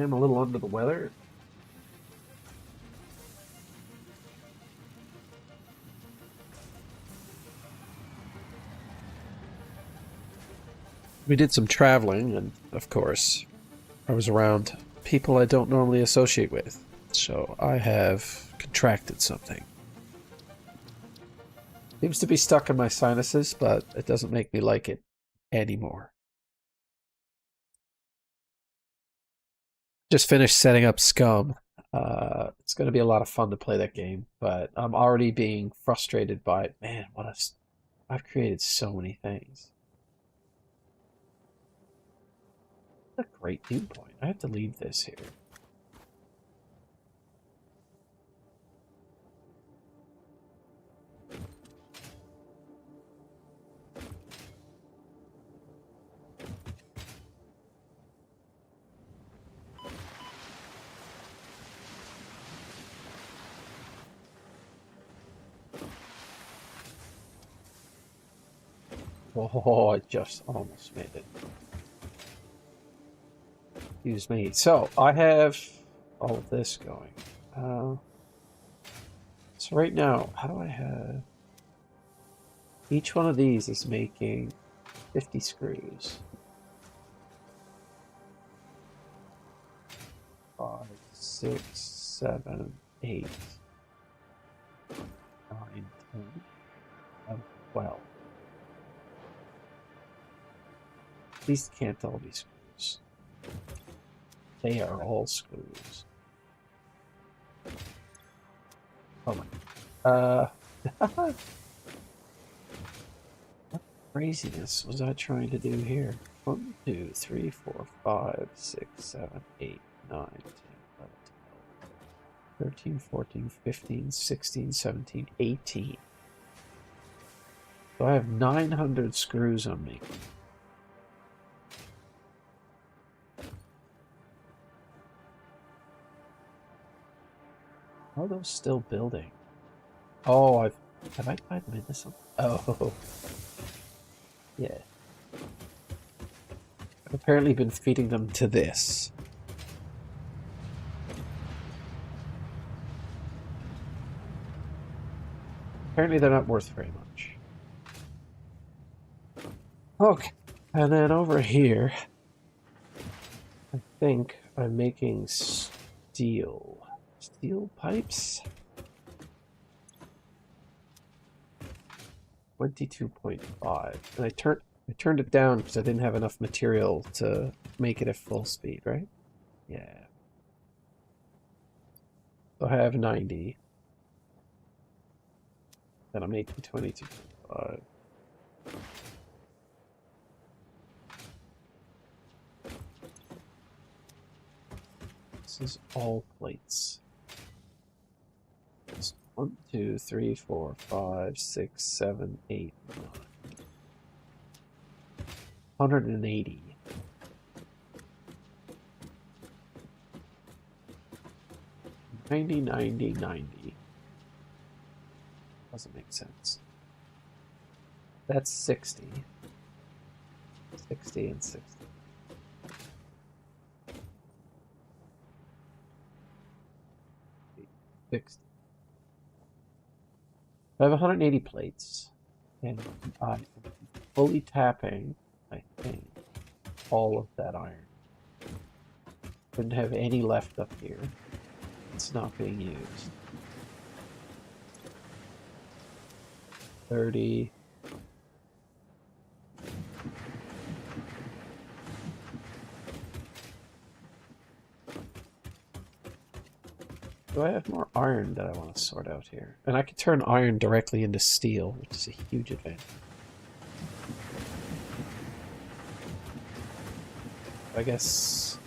I'm a little under the weather. We did some traveling, and of course, I was around people I don't normally associate with. So I have contracted something. Seems to be stuck in my sinuses, but it doesn't make me like it anymore. Just finished setting up Scum. It's going to be a lot of fun to play that game, but I'm already being frustrated by, man, I've created so many things. What a great viewpoint. I have to leave this here. Oh, I just almost made it. Excuse me. So, I have all of this going. So right now, how do I have... Each one of these is making 50 screws. 5, 6, 7, 8, 9, 10, 11, 12. These can't all be screws. They are all screws. Oh my. What craziness was I trying to do here? 1, 2, 3, 4, 5, 6, 7, 8, 9, 10, 11, 12, 13, 14, 15, 16, 17, 18. So I have 900 screws on me. How are those still building? Oh, have I tied them into something? Oh, yeah. I've apparently been feeding them to this. Apparently they're not worth very much. Okay, and then over here, I think I'm making steel pipes. 22.5, and I turned it down because I didn't have enough material to make it at full speed, right? Yeah. So I have 90. Then I'm making 22.5. This is all plates. It's 1, 2, 3, 4, 5, 6, 7, 8, 9. 180. $90. Doesn't make sense. That's 60. 60 and 60. 60. I have 180 plates, and I'm fully tapping, I think, all of that iron. Couldn't have any left up here. It's not being used. 30. Do I have more iron that I want to sort out here? And I could turn iron directly into steel, which is a huge advantage. I guess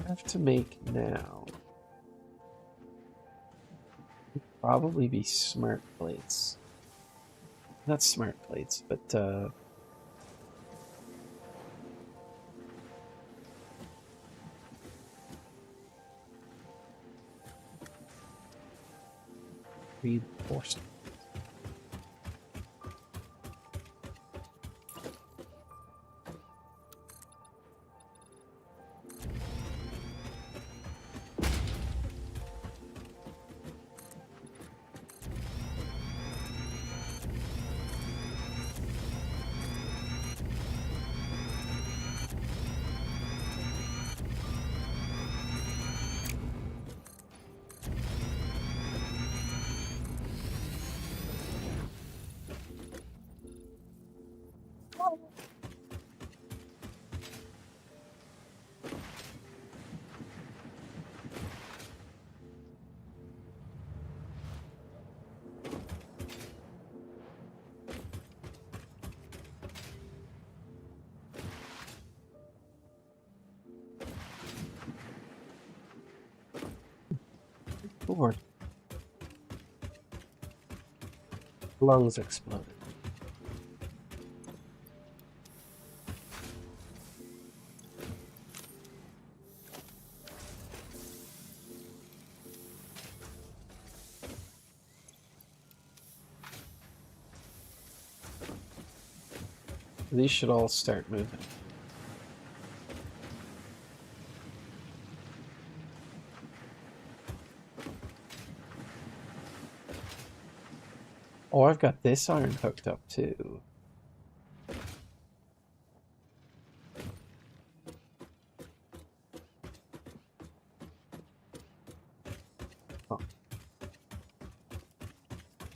I have to make now. It'd probably be smart plates. Not smart plates, but reinforcement. lord. Lungs exploded. These should all start moving. Oh, I've got this iron hooked up too. Oh.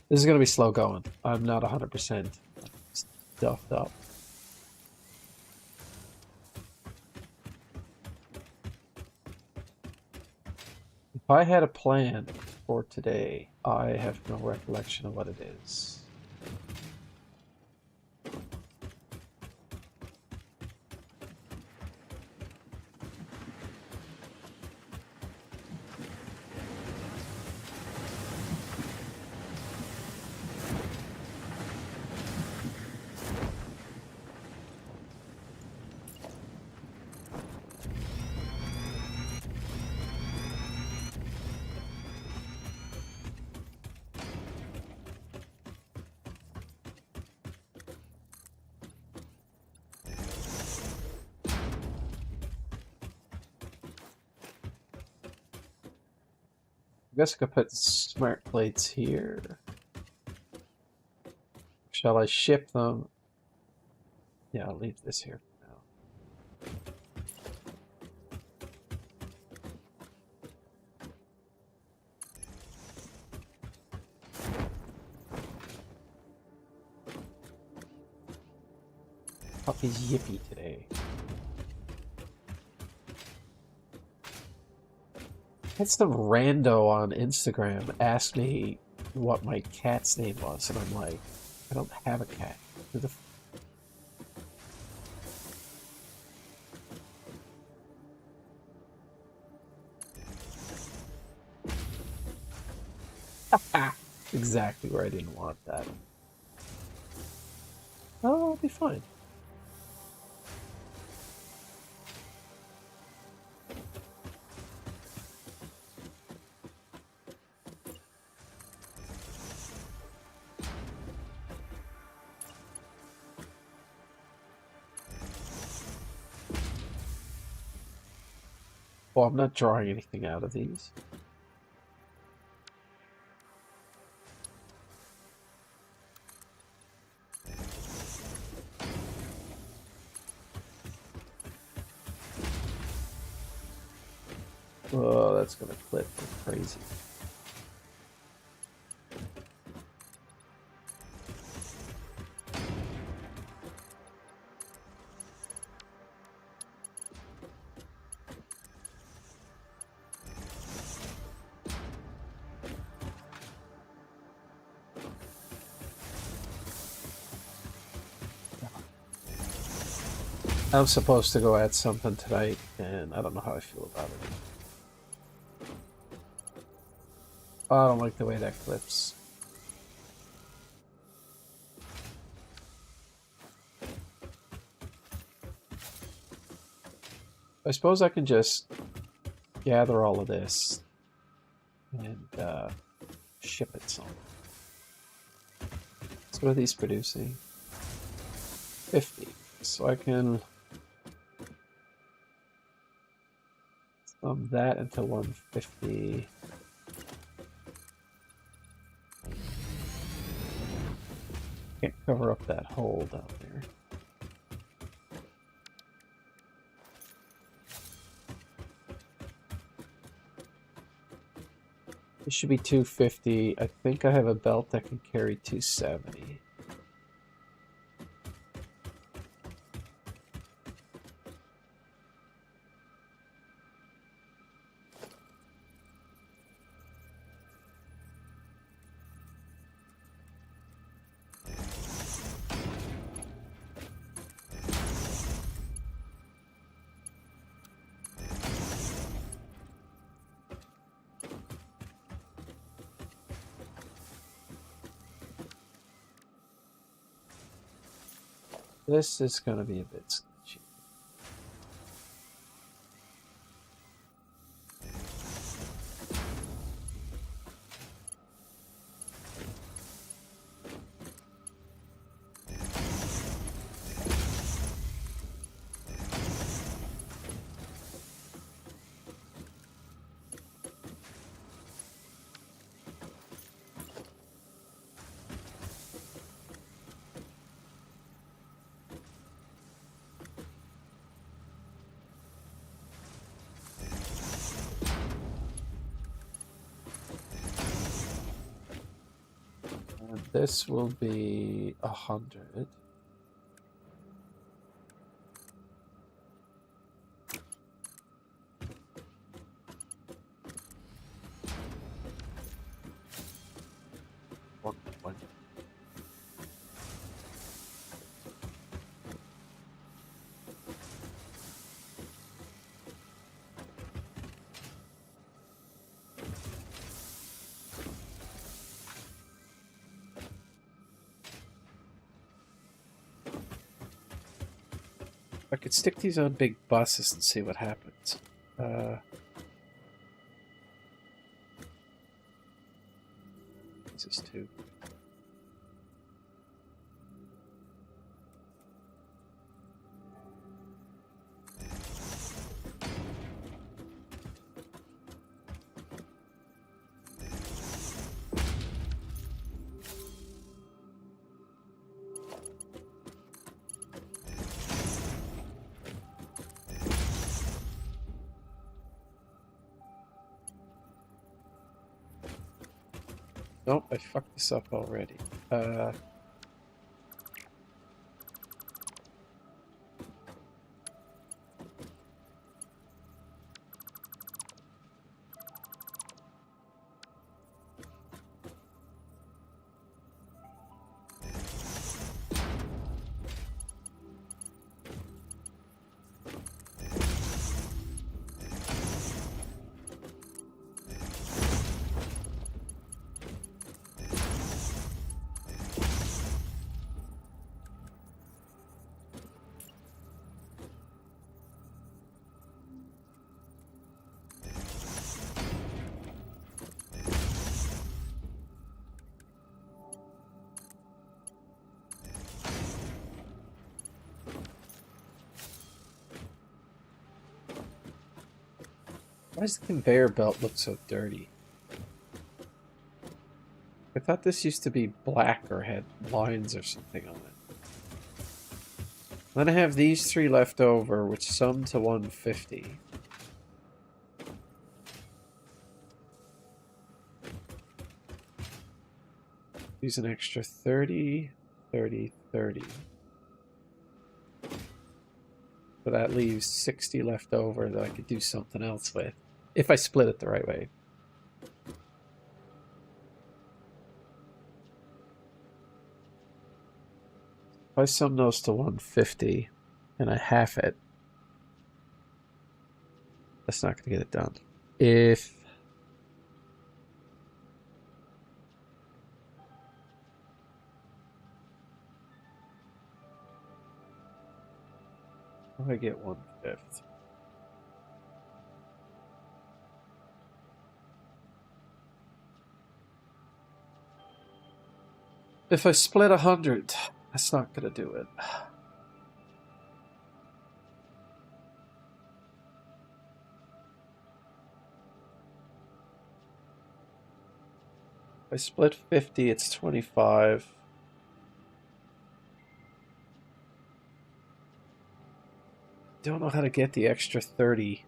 This is going to be slow going. I'm not 100% stuffed up. If I had a plan for today, I have no recollection of what it is. I guess I could put smart plates here. Shall I ship them? Yeah, I'll leave this here for now. Puppy's yippy today. Had some rando on Instagram ask me what my cat's name was, and I'm like, I don't have a cat. Who the exactly where I didn't want that. Oh, I'll be fine. Well, I'm not drawing anything out of these. Oh, that's gonna clip like crazy. I'm supposed to go at something tonight, and I don't know how I feel about it. I don't like the way that clips. I suppose I can just gather all of this and ship it somewhere. So what are these producing? 50. So I can sum that into 150. Can't cover up that hole down there. This should be 250. I think I have a belt that can carry 270. This is going to be a bit sketchy. And this will be 100. I could stick these on big buses and see what happens. This is 2. Nope, I fucked this up already. Why does the conveyor belt look so dirty? I thought this used to be black or had lines or something on it. Then I have these 3 left over, which sum to 150. Use an extra 30, 30, 30. So that leaves 60 left over that I could do something else with, if I split it the right way. If I sum those to 150 and I half it, that's not going to get it done. If I get 1/5. If I split 100, that's not going to do it. If I split 50, it's 25. Don't know how to get the extra 30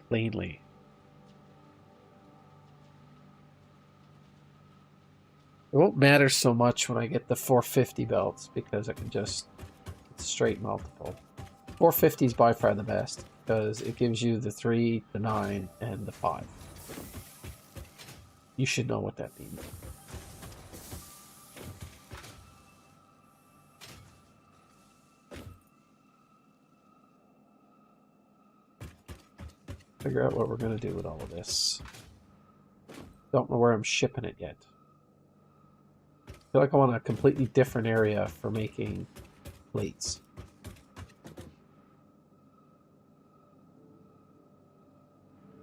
cleanly. It won't matter so much when I get the 450 belts because I can just straight multiple. 450 is by far the best because it gives you the 3, the 9, and the 5. You should know what that means. Figure out what we're going to do with all of this. Don't know where I'm shipping it yet. I feel like I want a completely different area for making plates.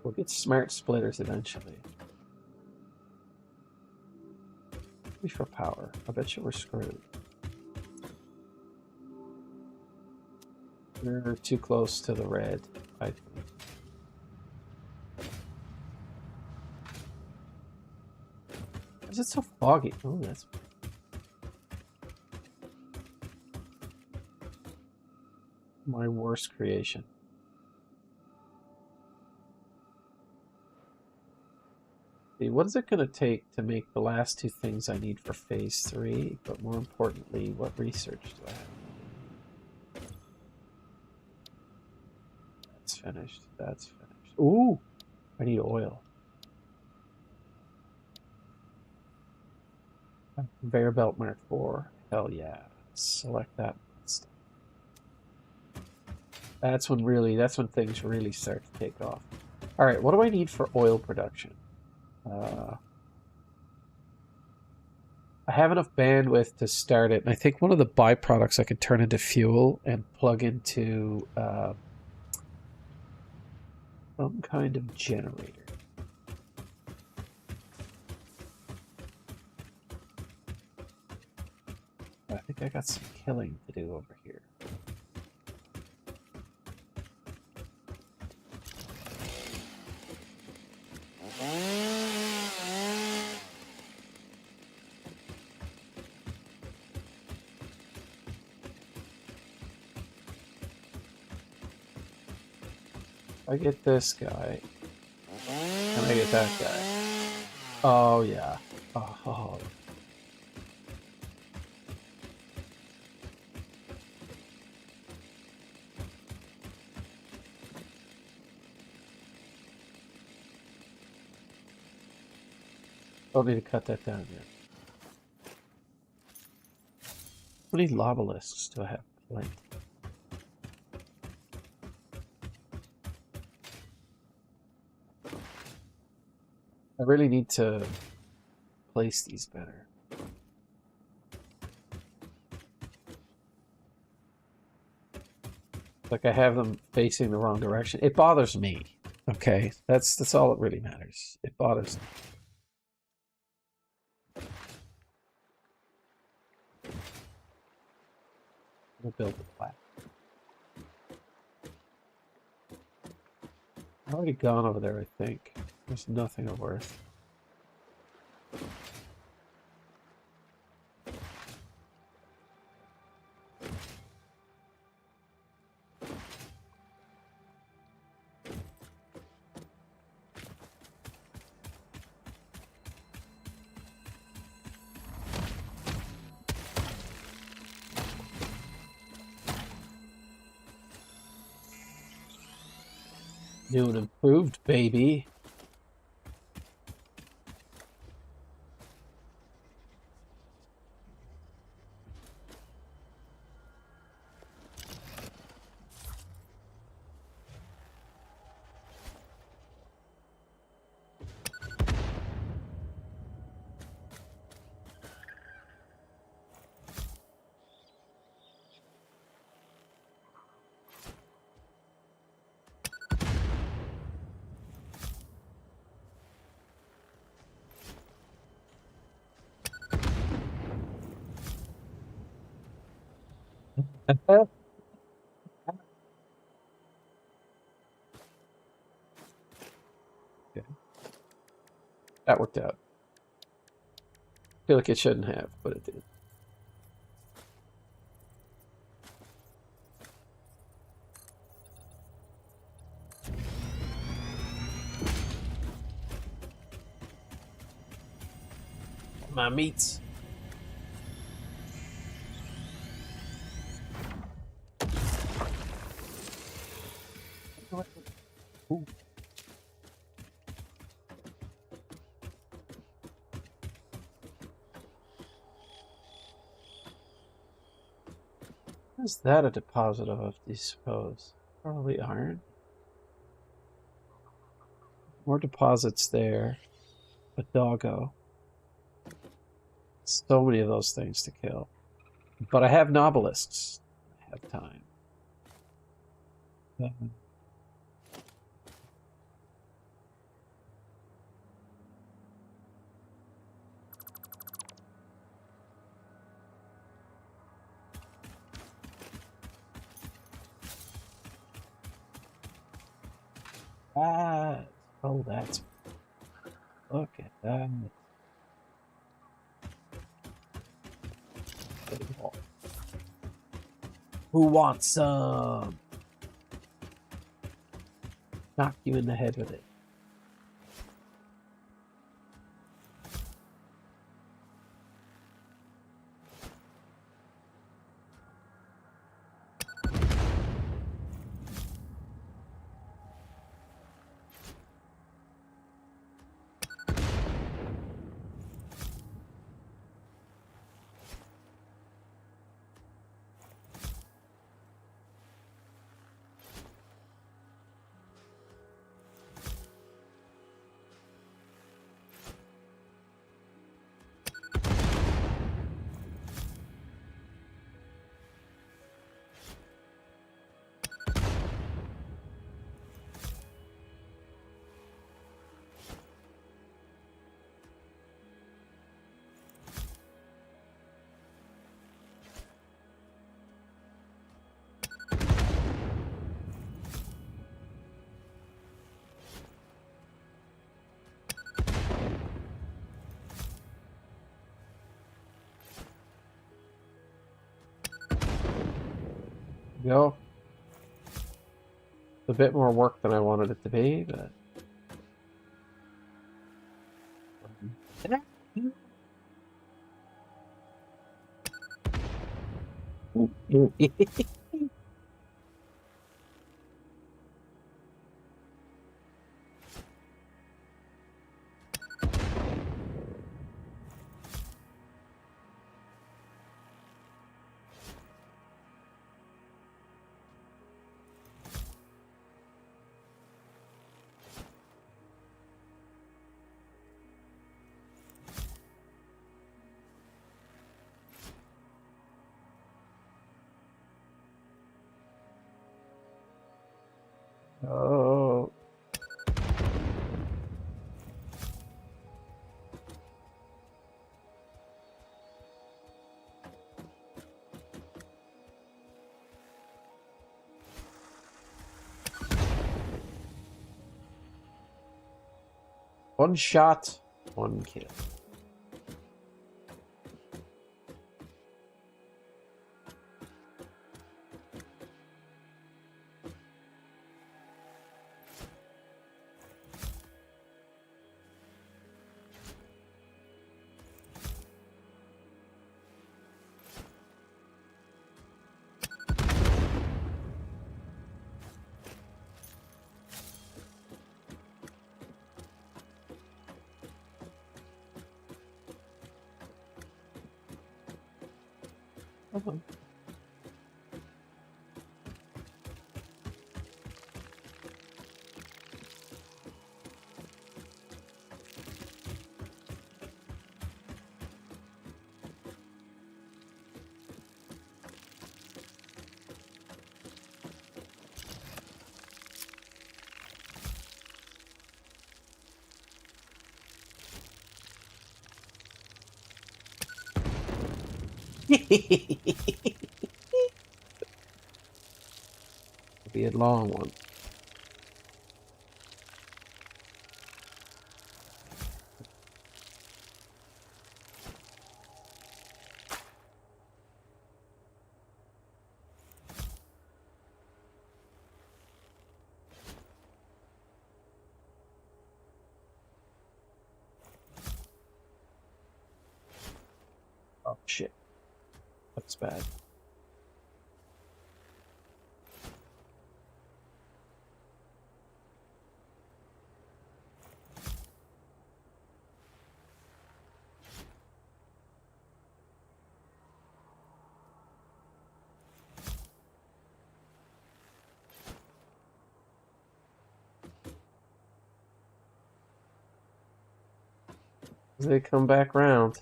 We'll get smart splitters eventually. Maybe for power. I bet you we're screwed. We're too close to the red, I think. Is it so foggy? Oh, that's... my worst creation. See, what is it going to take to make the last two things I need for phase 3? But more importantly, what research do I have? That's finished. That's finished. Ooh! I need oil. Conveyor belt Mark 4. Hell yeah. Select that. That's when things really start to take off. All right, what do I need for oil production? I have enough bandwidth to start it, and I think one of the byproducts I could turn into fuel and plug into some kind of generator. I think I got some killing to do over here. I get this guy, and I get that guy. Oh, yeah. Oh. Don't need to cut that down yet. How many lava-lisks do I have? Plenty. I really need to place these better. Like I have them facing the wrong direction. It bothers me. Okay, that's all that really matters. It bothers me. We'll build the plat. I've already gone over there, I think. There's nothing of worth. New and improved, baby. Okay. That worked out. I feel like it shouldn't have, but it did. My meats. Ooh. Is that a deposit of, do you suppose? Probably iron. More deposits there. A doggo. So many of those things to kill. But I have nobelisks. have time. Oh, that's... Look at that. Who wants some? Knock you in the head with it. Go. It's a bit more work than I wanted it to be, but... Oh. One shot, one kill. Uh-huh. Be a long one. Oh shit. That's bad. They come back round.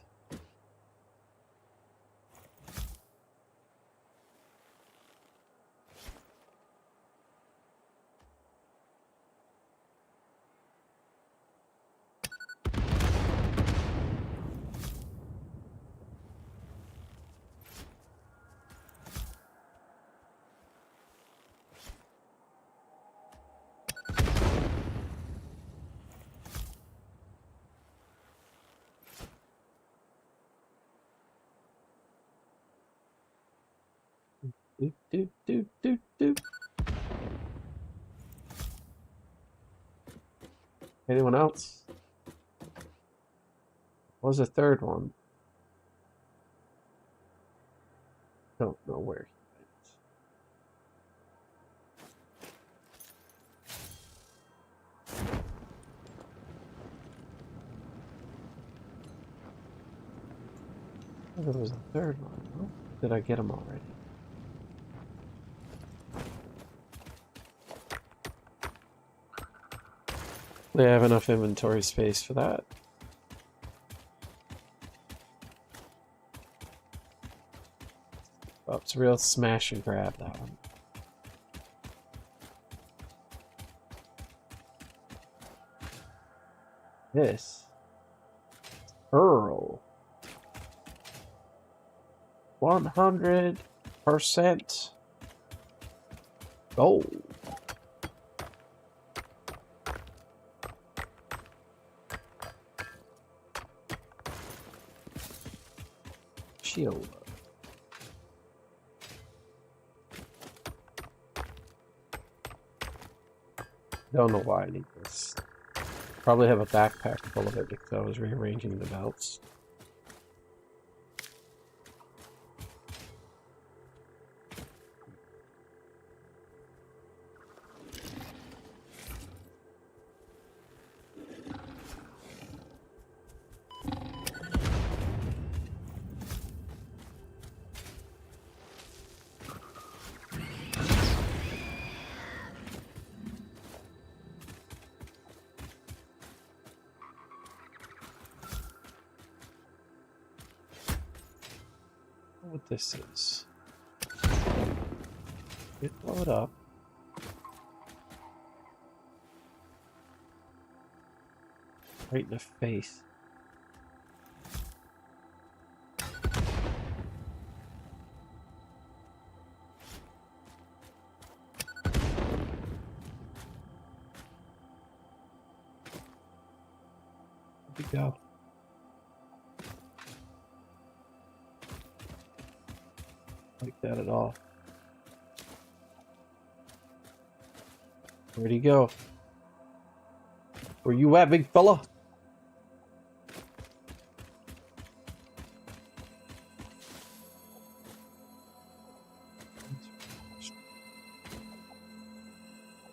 Do, do, do, do, do. Anyone else? What was the third one? Don't know where he went. Oh, there was a third one. Oh, did I get him already? They have enough inventory space for that. Oh, it's a real smash and grab, that one. This. Pearl. 100% gold. Shield. Don't know why I need this. Probably have a backpack full of it because I was rearranging the belts. What this is. Blow it up. Right in the face. Where'd we go? Like that at all. Where'd he go? Where you at, big fella?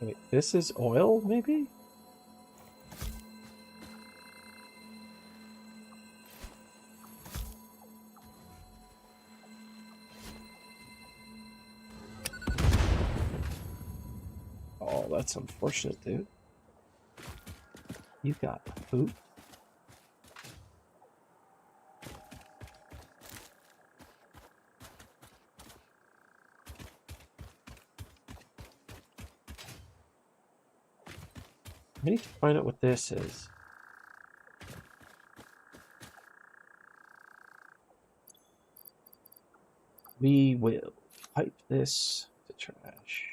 Wait, this is oil, maybe? Oh, that's unfortunate, dude. You got poop. I need to find out what this is. We will pipe this to trash.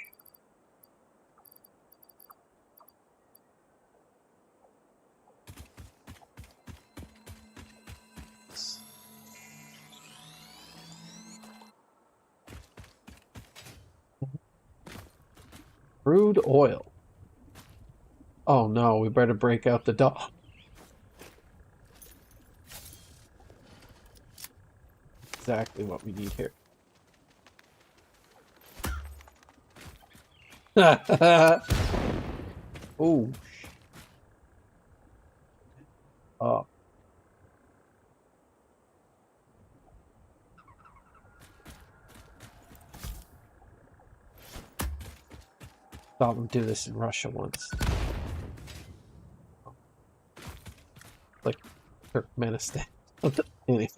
Crude oil. Oh no, we better break out the dog. Exactly what we need here. Oh. Oh. Saw them do this in Russia once. Like Turkmenistan. Anyway.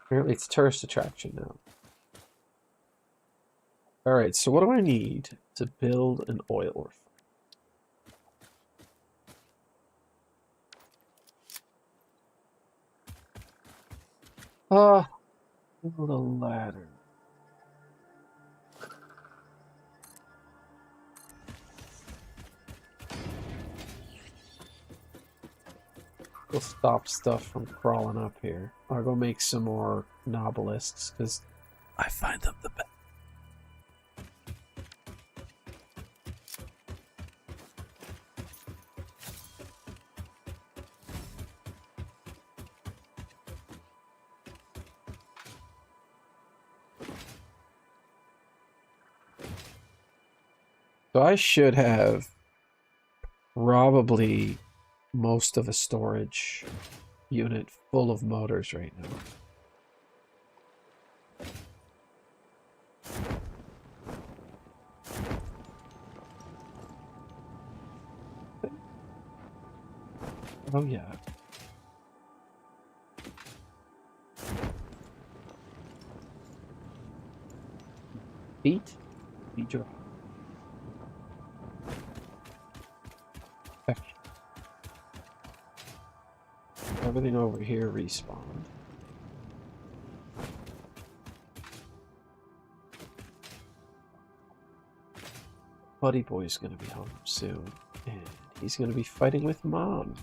Apparently it's a tourist attraction now. Alright, so what do I need to build an oil refinery? Build a ladder. We'll stop stuff from crawling up here. I'll go make some more nobelisks, because I find them the best. So I should have probably most of a storage unit full of motors right now. Oh yeah. Feet? Feet drop. Everything over here respawned. Buddy Boy's gonna be home soon, and he's gonna be fighting with Mom.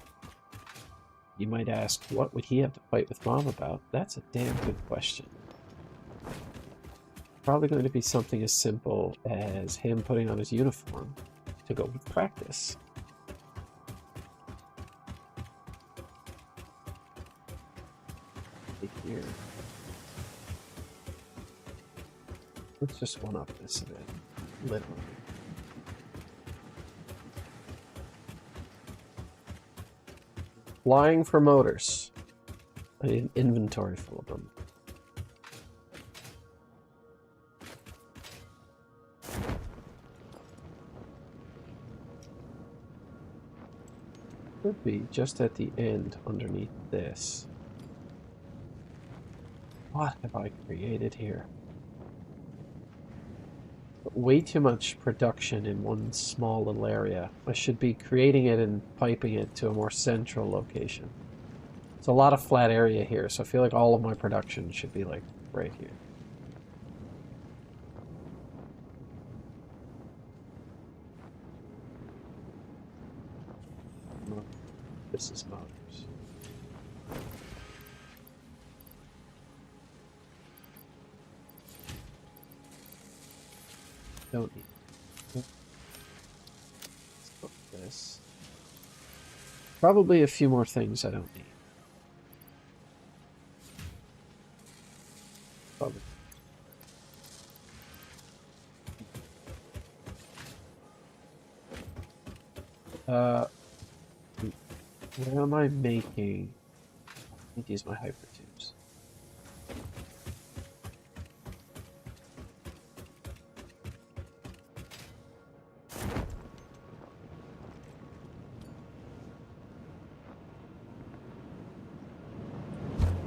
You might ask, what would he have to fight with Mom about? That's a damn good question. Probably going to be something as simple as him putting on his uniform to go practice. Here. Let's just one up this a bit. Literally. Flying for motors. An inventory full of them. Could be just at the end underneath this. What have I created here? Way too much production in one small little area. I should be creating it and piping it to a more central location. It's a lot of flat area here, so I feel like all of my production should be like right here. This is motors. Don't need it. Let's put this. Probably a few more things I don't need. Probably. Where am I making? I need to use my hyper tubes.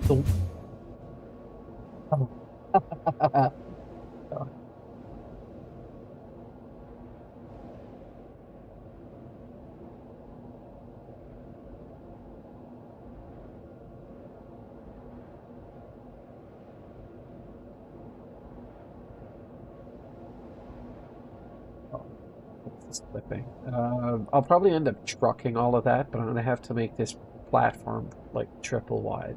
Oh. Slipping. I'll probably end up trucking all of that, but I'm going to have to make this platform like triple wide.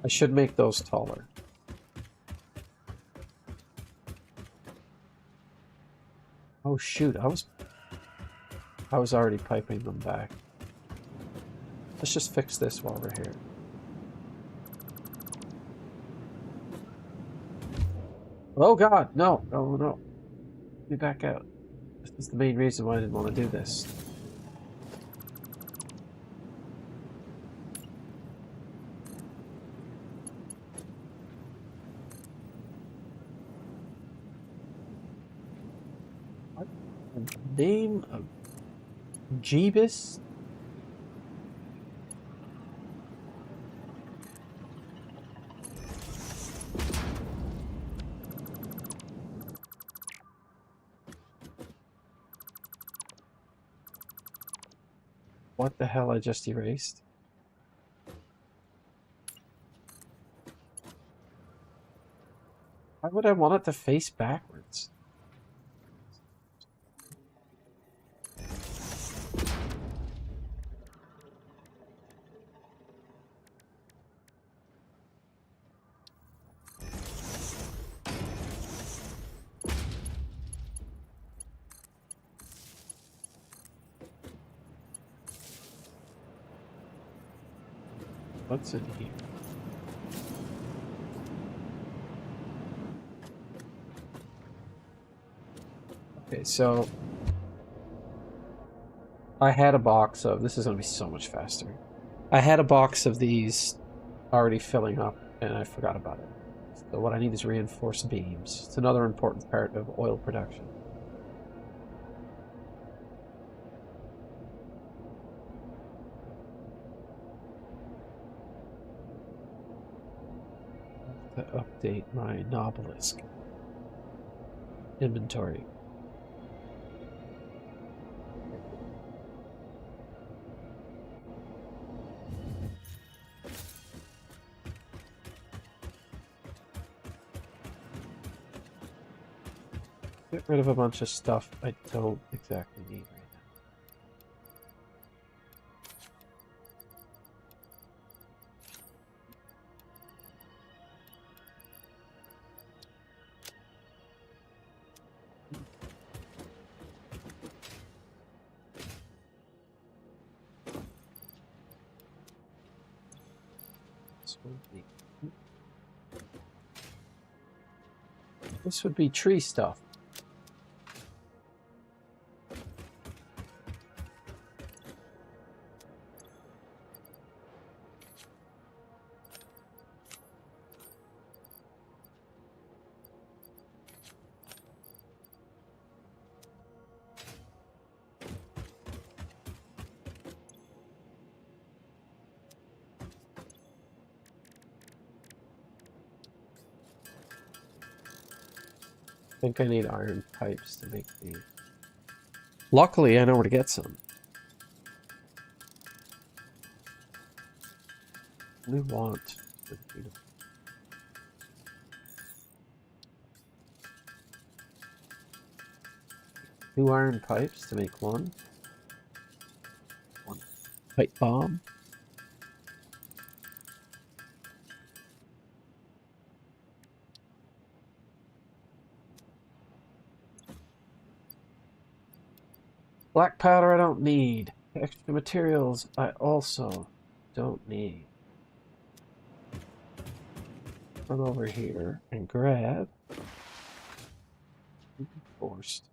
I should make those taller. Oh shoot, I was already piping them back. Let's just fix this while we're here. Oh god, no, no, no. Let me back out. This is the main reason why I didn't want to do this. What the name of Jeebus? What the hell I just erased? Why would I want it to face backwards? What's in here? Okay, so I had a box of, this is going to be so much faster. I had a box of these already filling up and I forgot about it. So what I need is reinforced beams. It's another important part of oil production. I have to update my Nobelisk inventory. Get rid of a bunch of stuff I don't exactly need right now. This would be tree stuff. I think I need iron pipes to make these. Luckily, I know where to get some. We want. Two iron pipes to make one. One pipe bomb. Black powder I don't need. Extra materials I also don't need. Run over here and grab. Forced.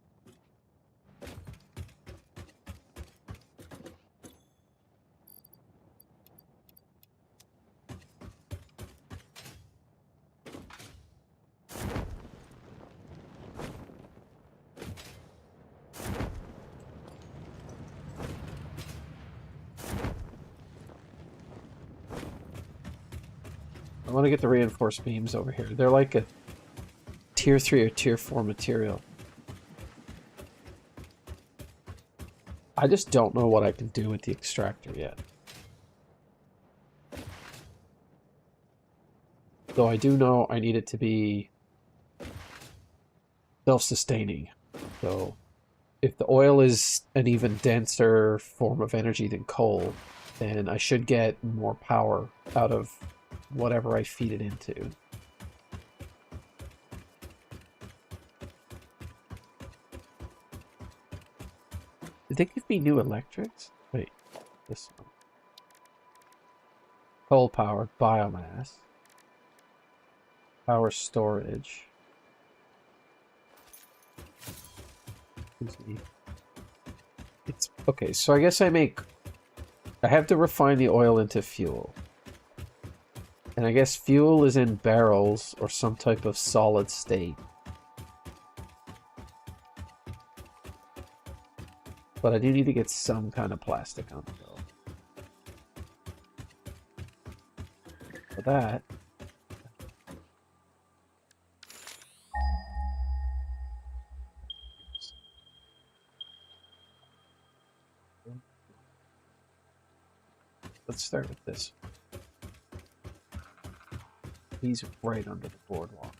I want to get the reinforced beams over here. They're like a tier 3 or tier 4 material. I just don't know what I can do with the extractor yet. Though I do know I need it to be self-sustaining. So if the oil is an even denser form of energy than coal, then I should get more power out of whatever I feed it into. Did they give me new electrics? Wait, this one. Coal powered biomass. Power storage. Excuse me. It's okay, so I guess I have to refine the oil into fuel. And I guess fuel is in barrels or some type of solid state. But I do need to get some kind of plastic on the go. For that, let's start with this. He's right under the boardwalk.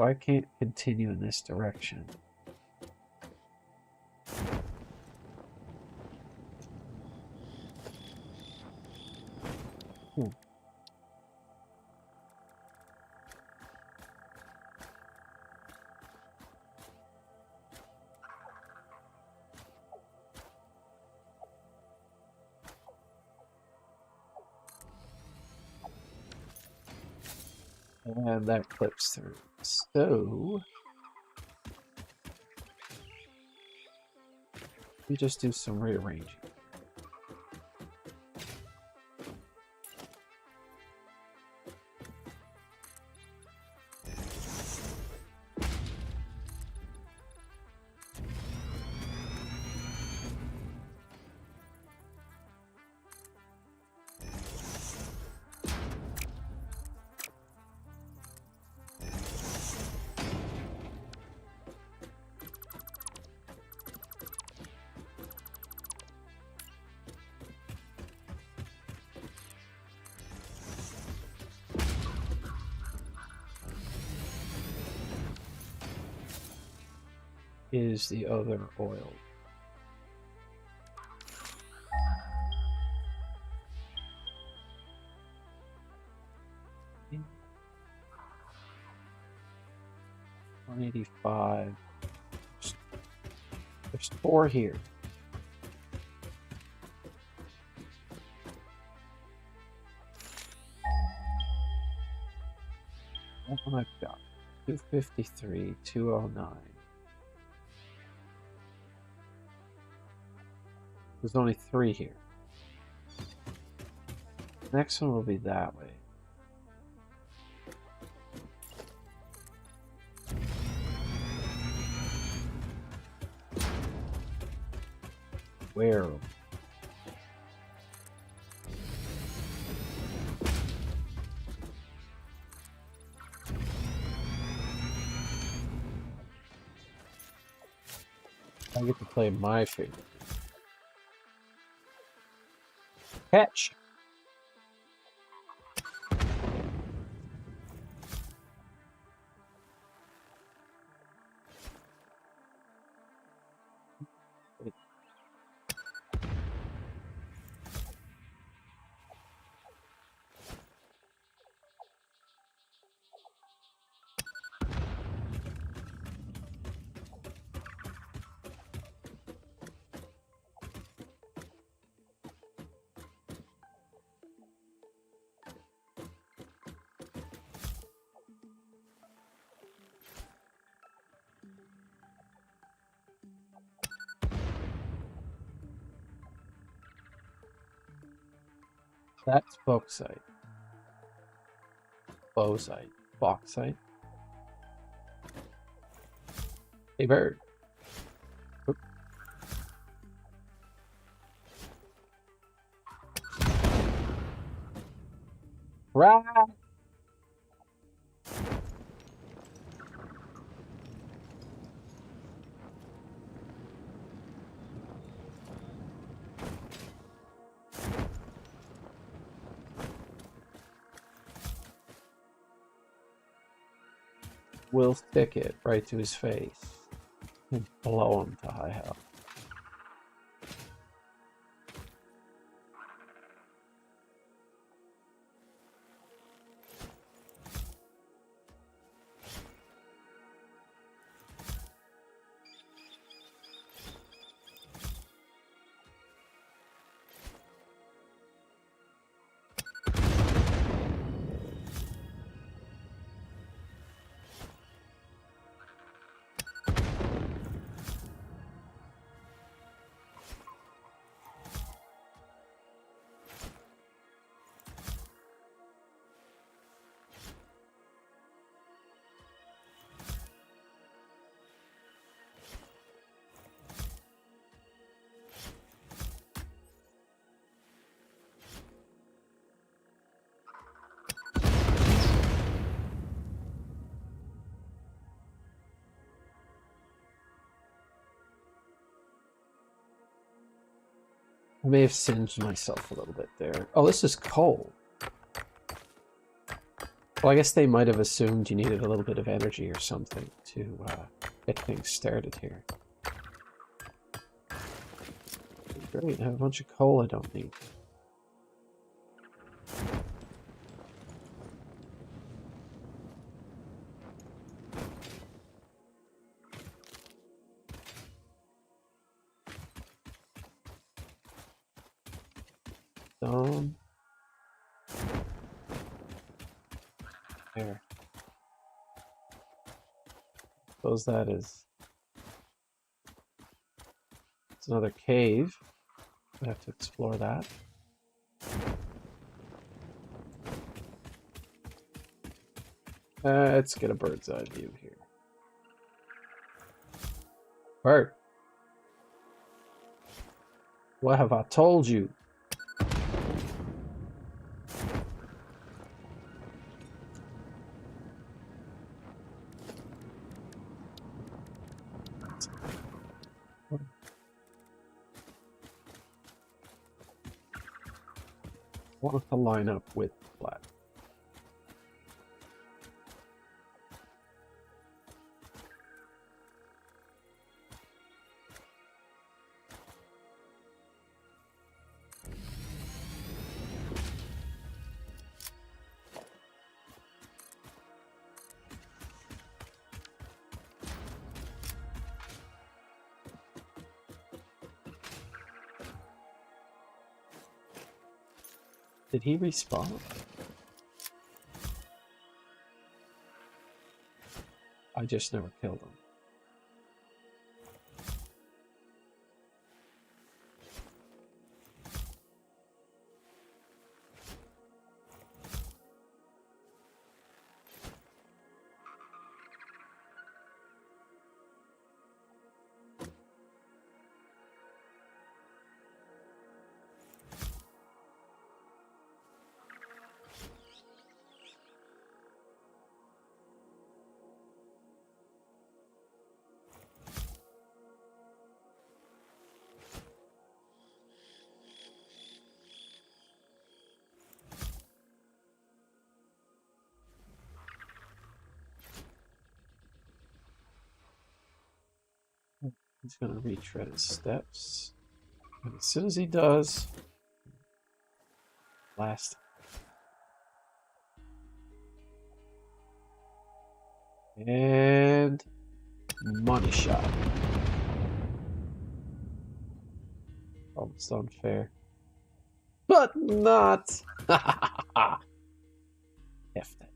So I can't continue in this direction. And that clips through. So we just do some rearranging. Is the other oil. $185. There's 4 here. What have I got? 253, 209. There's only 3 here. Next one will be that way. Where? I get to play my favorite. Catch! That's bauxite. Bauxite. Bauxite. Hey, bird. Oop. Right. We'll stick it right to his face and blow him to high health. I may have singed myself a little bit there. Oh, this is coal. Well, I guess they might have assumed you needed a little bit of energy or something to get things started here. Great, I have a bunch of coal I don't need. Stone. There. Suppose that is. It's another cave. I have to explore that. Let's get a bird's eye view here. Bird. What have I told you? I want it to line up with flat. Did he respawn? I just never killed him. He's gonna retread his steps. And as soon as he does, blast. And money shot. Almost unfair. But not. F that.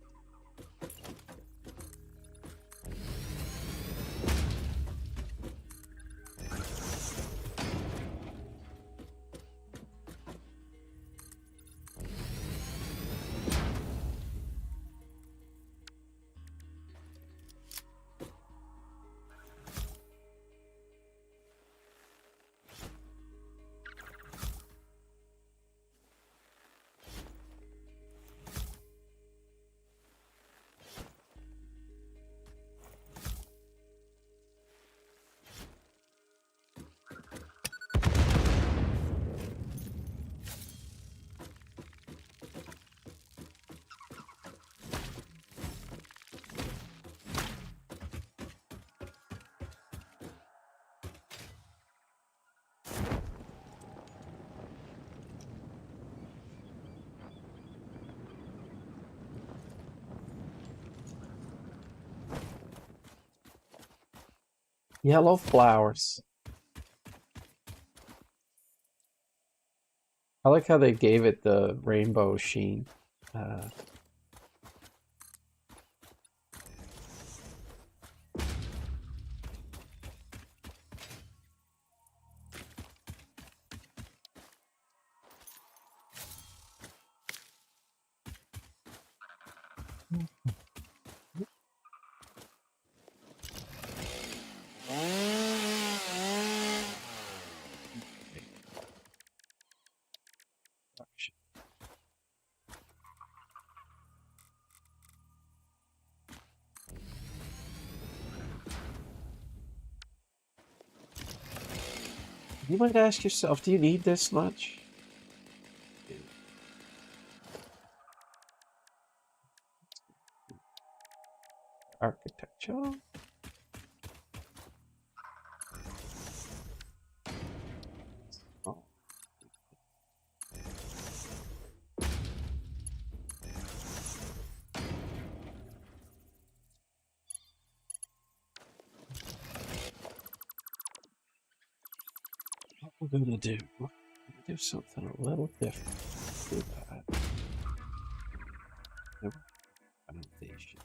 Yellow flowers. I like how they gave it the rainbow sheen. You might ask yourself, do you need this much? architecture. Oh. What we're gonna do? We're gonna do something a little different. Do that. Foundation.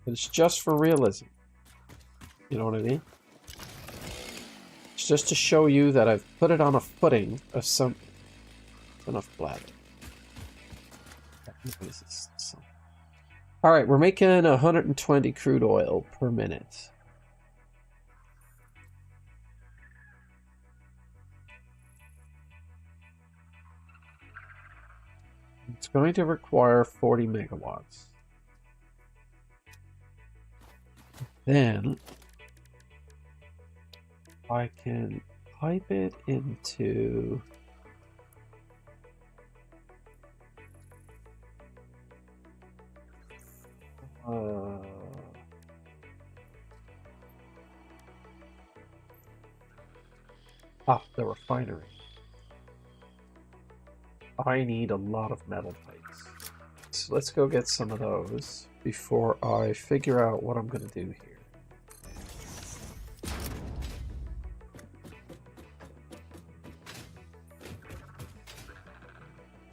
But it's just for realism. You know what I mean? It's just to show you that I've put it on a footing of some... Enough blather. Alright, we're making 120 crude oil per minute. It's going to require 40 megawatts. Then I can pipe it into the refinery. I need a lot of metal pipes. So let's go get some of those before I figure out what I'm going to do here.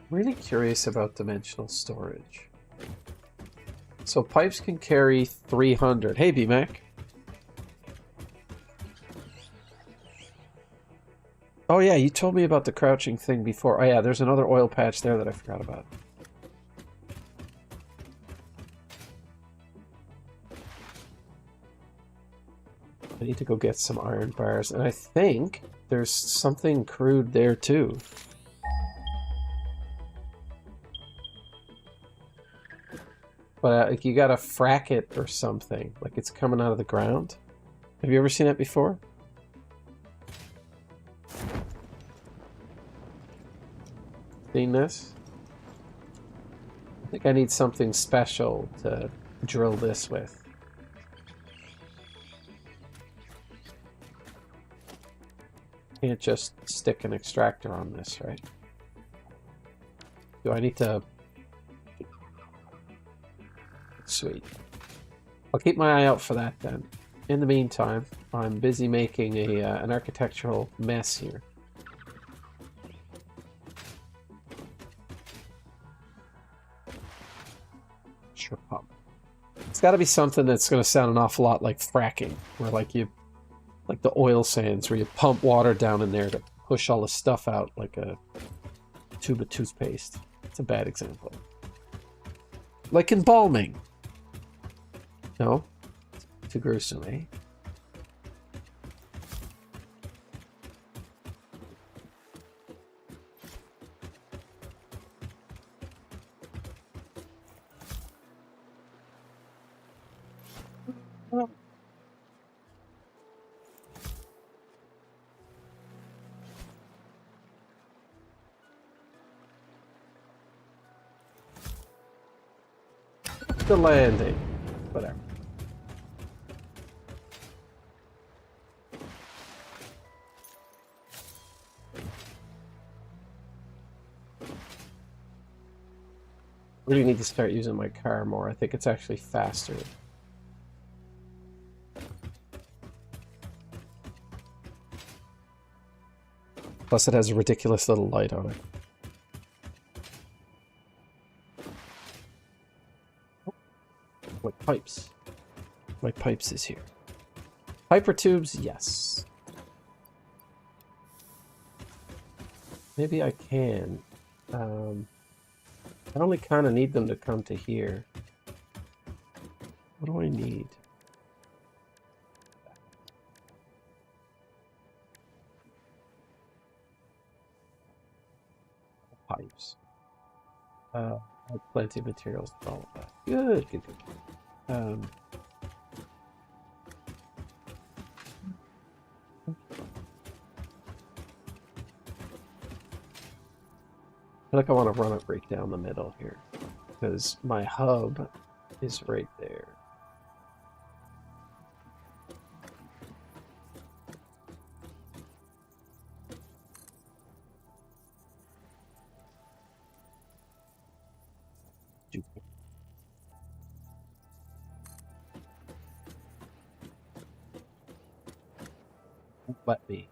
Really curious about dimensional storage. So pipes can carry 300. Hey, BMAC. Oh yeah, you told me about the crouching thing before. Oh yeah, there's another oil patch there that I forgot about. I need to go get some iron bars, and I think there's something crude there too. But like you gotta frack it or something, like it's coming out of the ground. Have you ever seen that before? Seen this? I think I need something special to drill this with. Can't just stick an extractor on this, right? Do I need to... Sweet. I'll keep my eye out for that then. In the meantime, I'm busy making an architectural mess here. Sure pump. It's got to be something that's going to sound an awful lot like fracking, where like the oil sands, where you pump water down in there to push all the stuff out like a tube of toothpaste. It's a bad example. Like embalming. No? Too gruesome, eh? The landing. Whatever. Really need to start using my car more. I think it's actually faster. Plus it has a ridiculous little light on it. What pipes? My pipes is here. Hyper tubes, yes. Maybe I can. I only kind of need them to come to here. What do I need? pipes. I have plenty of materials for all of that. Good, good, good. I feel like I want to run it right down the middle here, because my hub is right there. Let me.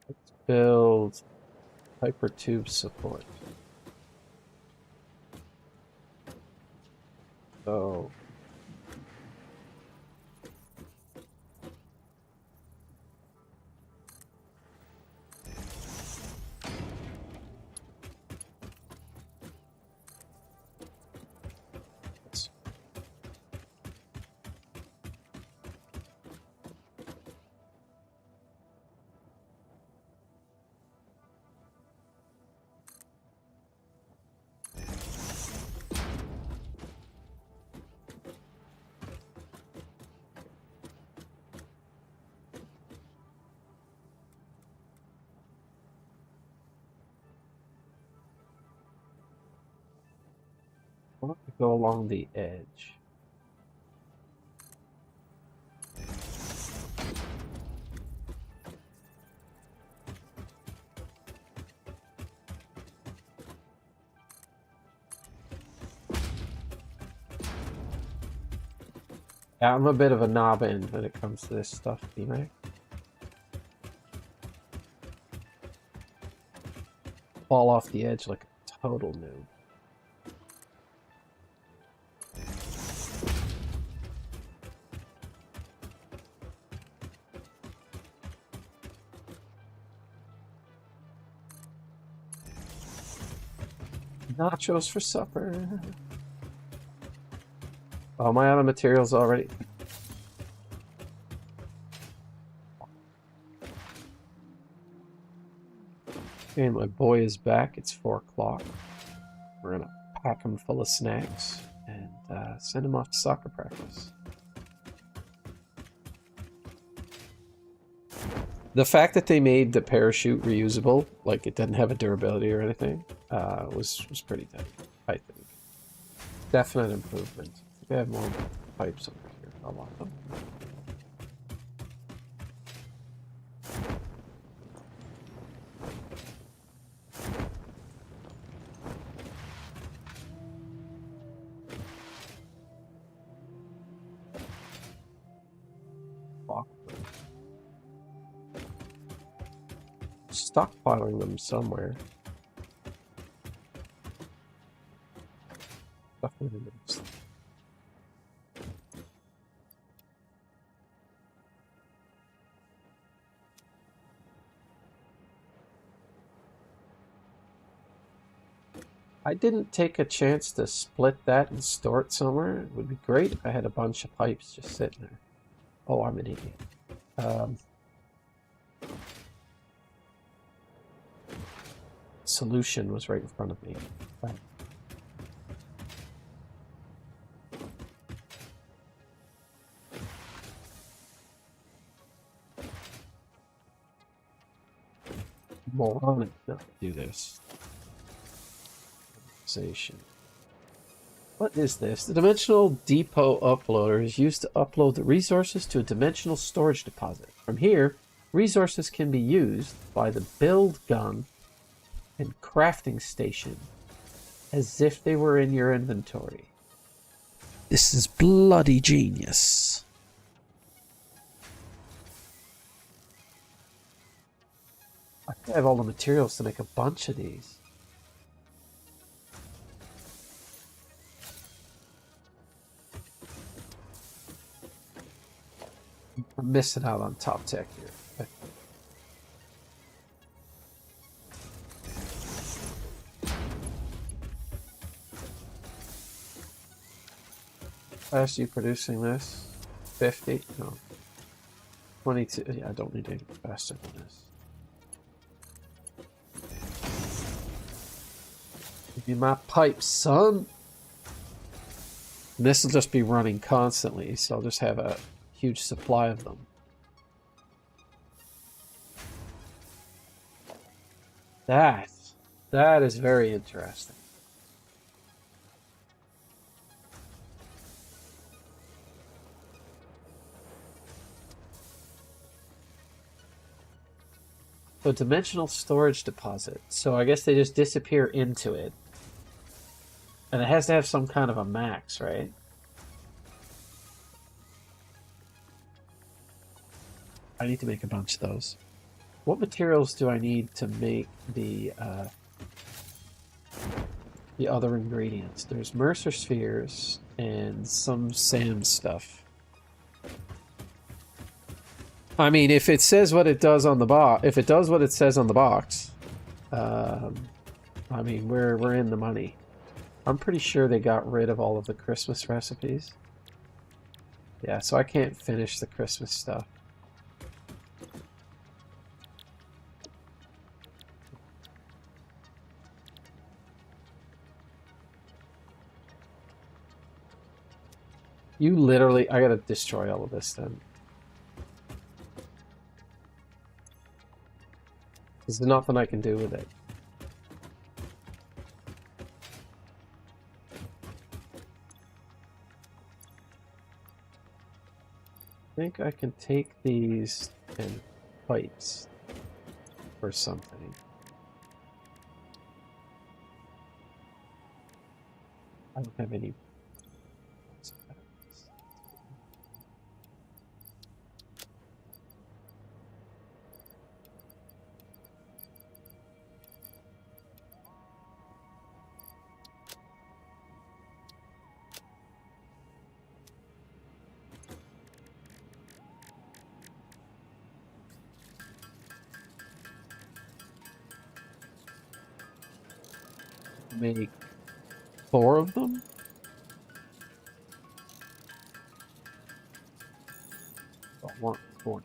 Let's build hypertube support. So I want to go along the edge. Yeah, I'm a bit of a knob end when it comes to this stuff, B-Mac. Fall off the edge like a total noob. Nachos for supper. Oh, am I out of materials already? And my boy is back. It's 4 o'clock. We're gonna pack him full of snacks and send him off to soccer practice. The fact that they made the parachute reusable, like it didn't have a durability or anything, was pretty tight, I think. Definite improvement. We have more pipes over here. I want them. Stockpiling them somewhere. Definitely. I didn't take a chance to split that and store it somewhere. It would be great if I had a bunch of pipes just sitting there. Oh, I'm an idiot. Solution was right in front of me. Right. Moronic not to do this. What is this? The Dimensional Depot Uploader is used to upload the resources to a dimensional storage deposit. From here, resources can be used by the build gun and crafting station as if they were in your inventory. This is bloody genius. I have all the materials to make a bunch of these. I'm missing out on top tech here. fast are you producing this? 50? No. 22. Yeah, I don't need any faster than this. Give me my pipes, son! And this will just be running constantly, so I'll just have a huge supply of them. That is very interesting. So dimensional storage deposit. So I guess they just disappear into it. And it has to have some kind of a max, right? I need to make a bunch of those. What materials do I need to make the other ingredients? There's Mercer spheres and some sand stuff. I mean, if it says what it does on the box, if it does what it says on the box, I mean, we're in the money. I'm pretty sure they got rid of all of the Christmas recipes. Yeah, so I can't finish the Christmas stuff. You literally, I gotta destroy all of this then. There's nothing I can do with it. I think I can take these and pipes or something. I don't have any. Make 4 of them? I want 4.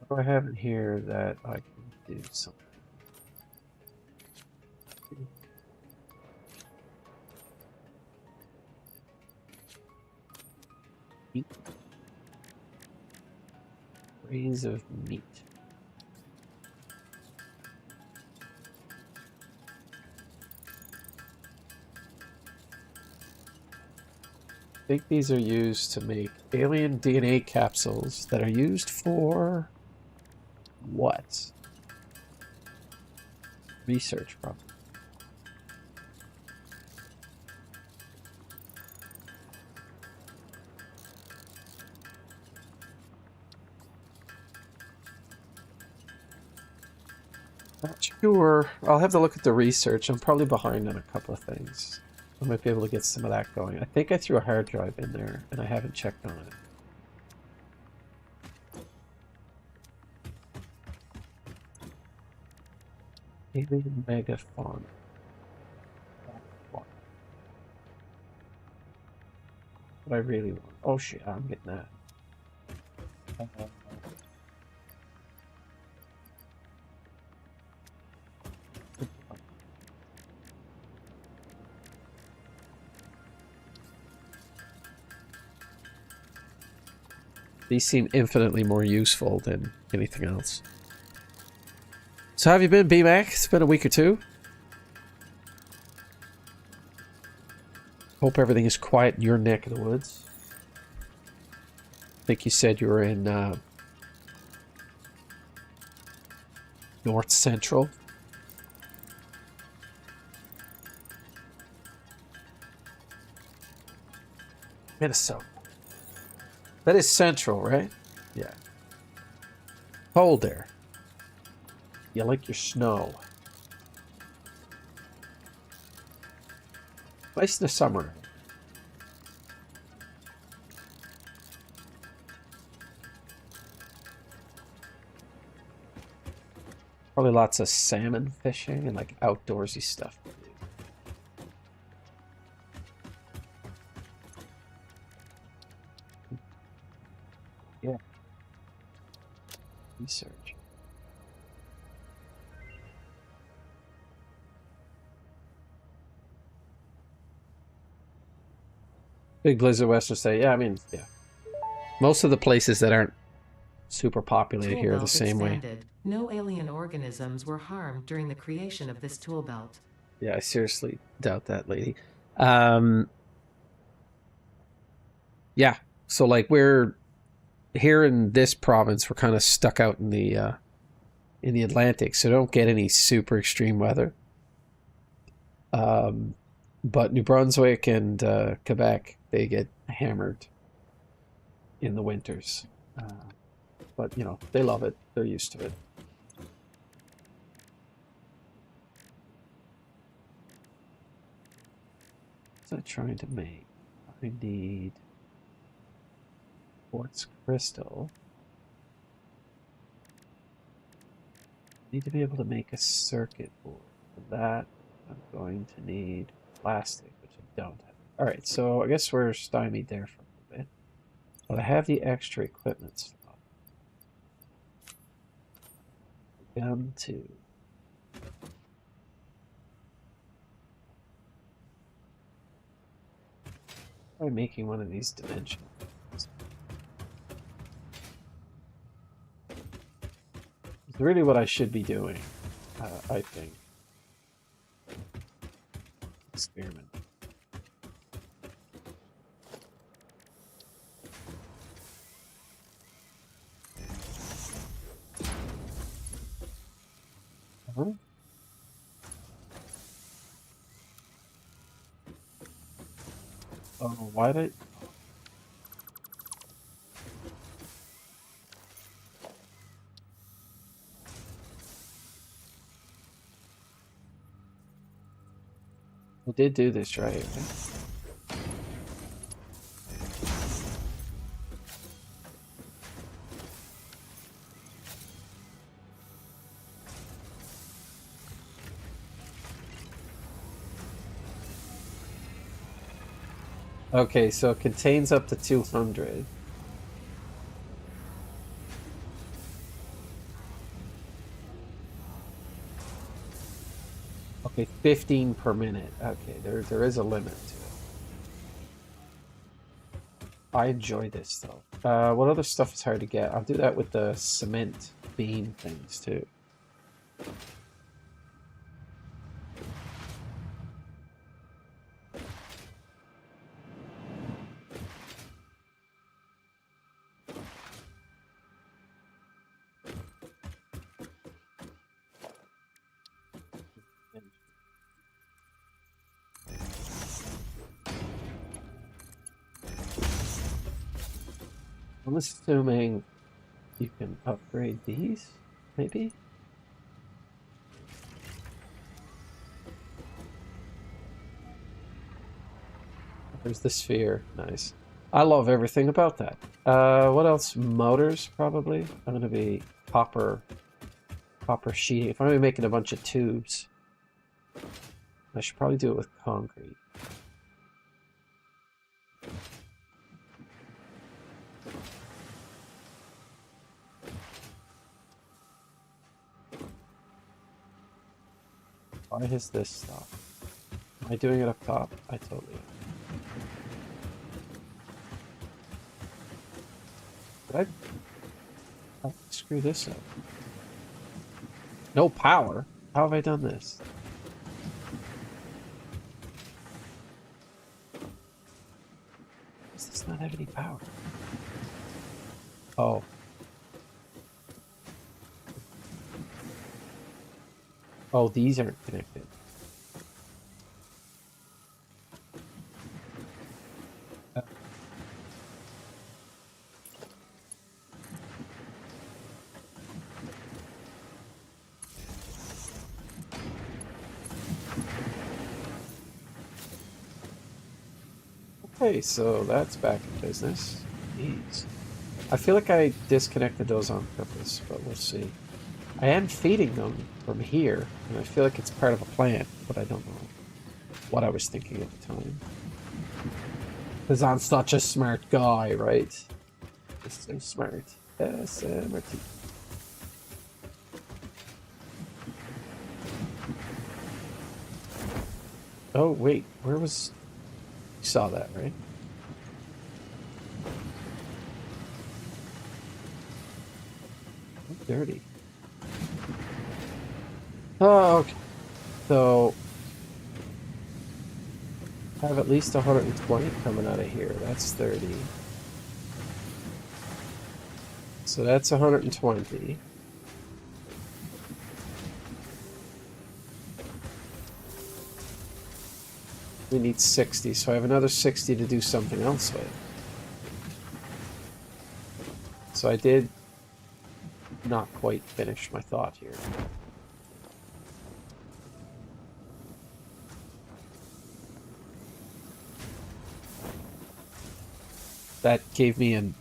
What do I have in here that I can do something? Meat. Grains of meat. I think these are used to make alien DNA capsules that are used for what? Research, probably. Not sure. I'll have to look at the research. I'm probably behind on a couple of things. I might be able to get some of that going. I think I threw a hard drive in there, and I haven't checked on it. Alien megafauna. What I really want. Oh shit, I'm getting that. These seem infinitely more useful than anything else. So how have you been, B-Mac? It's been a week or two. Hope everything is quiet in your neck of the woods. I think you said you were in North Central. Minnesota. That is Central, right? Yeah. Cold there. You like your snow. Nice in the summer. Probably lots of salmon fishing and like outdoorsy stuff. Yeah. Research. Big Blizzard Western State. Yeah, I mean, yeah. Most of the places that aren't super populated here are the same expanded. way. No alien organisms were harmed during the creation of this tool belt. Yeah, I seriously doubt that, lady. Yeah, so like we're here in this province, we're kind of stuck out in the Atlantic, so don't get any super extreme weather. But New Brunswick and Quebec, they get hammered in the winters. But you know, they love it; they're used to it. What's that trying to make? I need quartz crystal. Need to be able to make a circuit board. For that, I'm going to need plastic, which I don't have. All right, so I guess we're stymied there for a little bit. But I have the extra equipment slot. Down to try making one of these dimensions. It's really what I should be doing, I think. Experiment. Uh-huh. Oh, why did I did do this right? Okay, so it contains up to 200. Okay, 15 per minute. Okay, there is a limit to it. I enjoy this though. What other stuff is hard to get? I'll do that with the cement beam things too. I'm assuming you can upgrade these, maybe? There's the sphere. Nice. I love everything about that. What else? Motors, probably. I'm gonna be copper sheeting. If I'm gonna be making a bunch of tubes, I should probably do it with concrete. Why is this stop? Am I doing it up top? I totally am. Did I screw this up? No power? How have I done this? Does this not have any power? Oh. Oh, these aren't connected. Okay, so that's back in business. Jeez. I feel like I disconnected those on purpose, but we'll see. I am feeding them from here, and I feel like it's part of a plan, but I don't know what I was thinking at the time. Because I'm such a smart guy, right? Just so smart. SMRT. Oh, wait, where was... You saw that, right? Oh, dirty. Oh, okay. So... I have at least 120 coming out of here. That's 30. So that's 120. We need 60, so I have another 60 to do something else with. So I did not quite finish my thought here. That gave me an...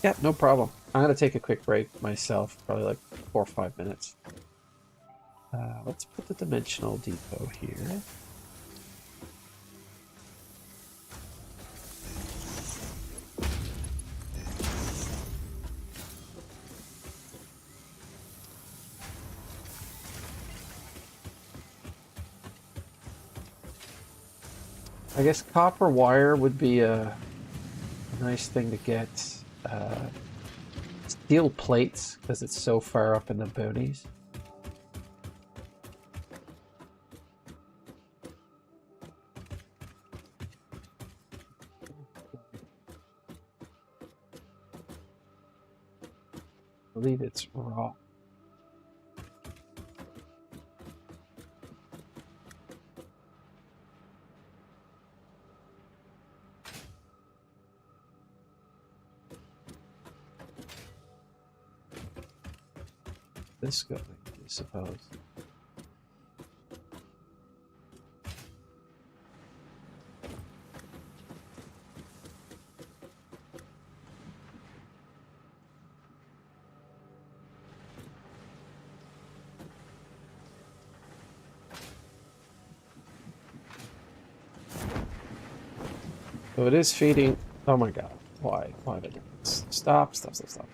Yeah, no problem. I'm going to take a quick break myself, probably like 4 or 5 minutes. Let's put the dimensional depot here. I guess copper wire would be a nice thing to get. Steel plates, because it's so far up in the boonies. I believe it's raw. This going, I suppose. So it is feeding. Oh my god. Why? Why did it stop? Stop, stop, stop.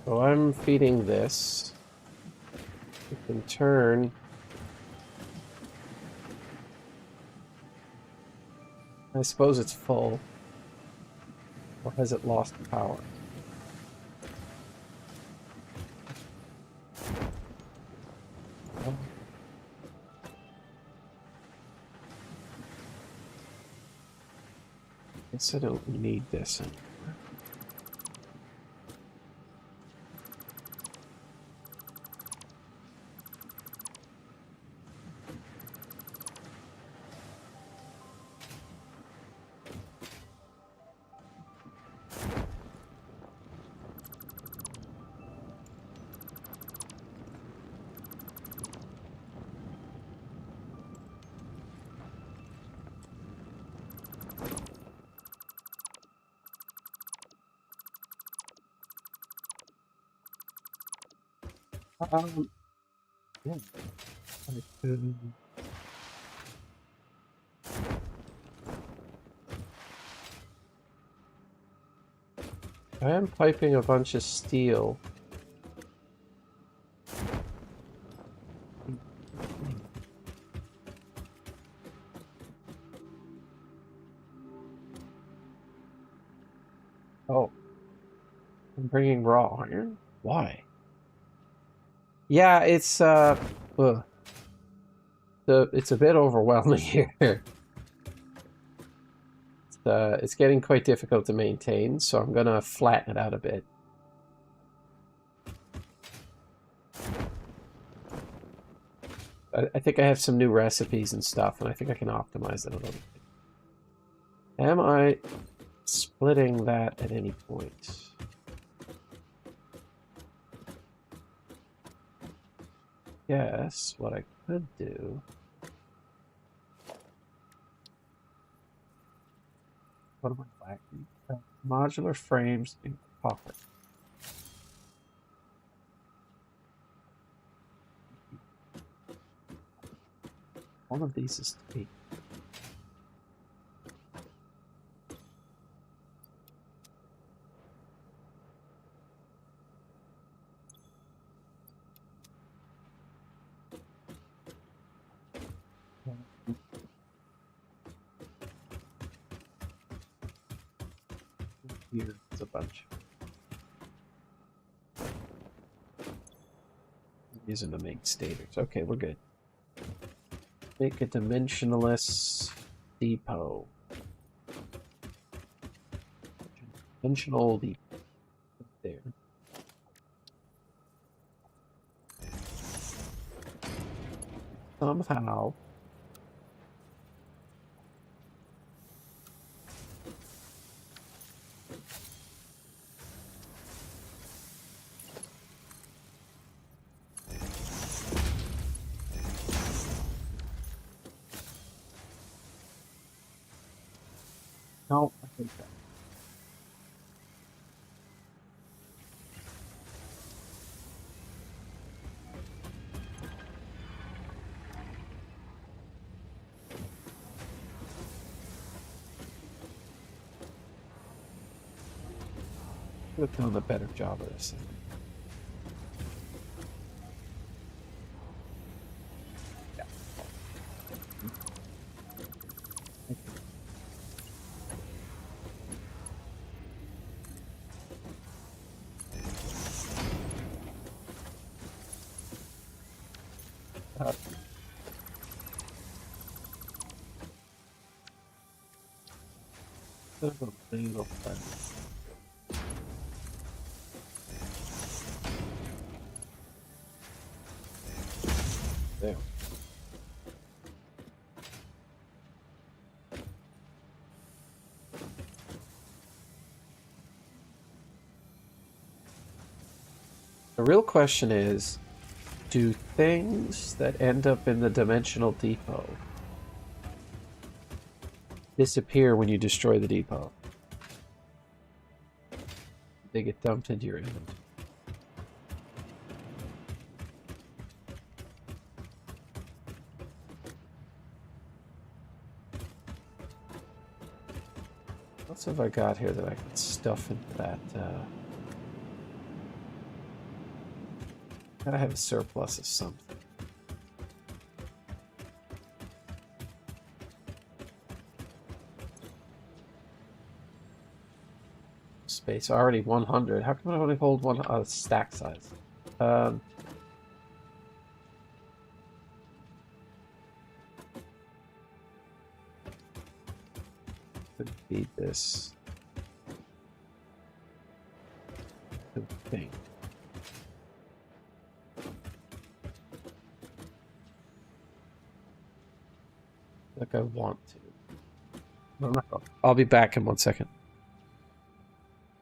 So I'm feeding this. In turn, I suppose it's full. Or has it lost power? Oh. Guess I don't need this anymore. Yeah. I could... I am piping a bunch of steel. Oh. I'm bringing raw iron? Why? Yeah, it's it's a bit overwhelming here. It's getting quite difficult to maintain, so I'm gonna flatten it out a bit. I think I have some new recipes and stuff, and I think I can optimize it a little bit. Am I splitting that at any point. Yes, what I could do. What am I lacking? Modular frames and copper. One of these is 8. Here's a bunch. I'm using to make stators. Okay, we're good. Make a dimensionless depot. Dimensional depot. There. Somehow. No, I think that. Could have done a better job of this. Yeah. There's a little fun. There. The real question is, do things that end up in the dimensional depot disappear when you destroy the depot? They get dumped into your inventory. What have I got here that I can stuff into that? Gotta have a surplus of something. Space already 100. How come I only hold one stack size? Could feed this thing. Like I want to. No, I'll be back in 1 second.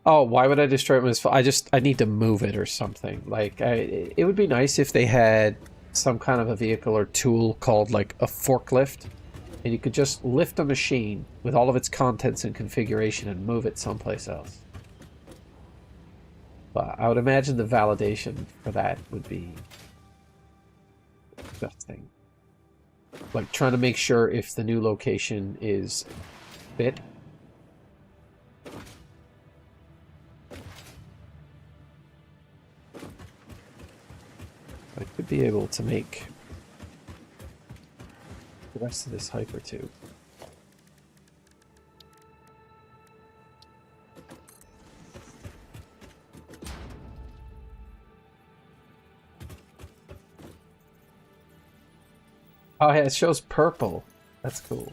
Oh, why would I destroy it when it's full? I need to move it or something. Like, it would be nice if they had some kind of a vehicle or tool called, like, a forklift. And you could just lift a machine with all of its contents and configuration and move it someplace else. But I would imagine the validation for that would be the thing. Like, trying to make sure if the new location is fit. I could be able to make the rest of this hyper tube. Oh yeah, it shows purple. That's cool.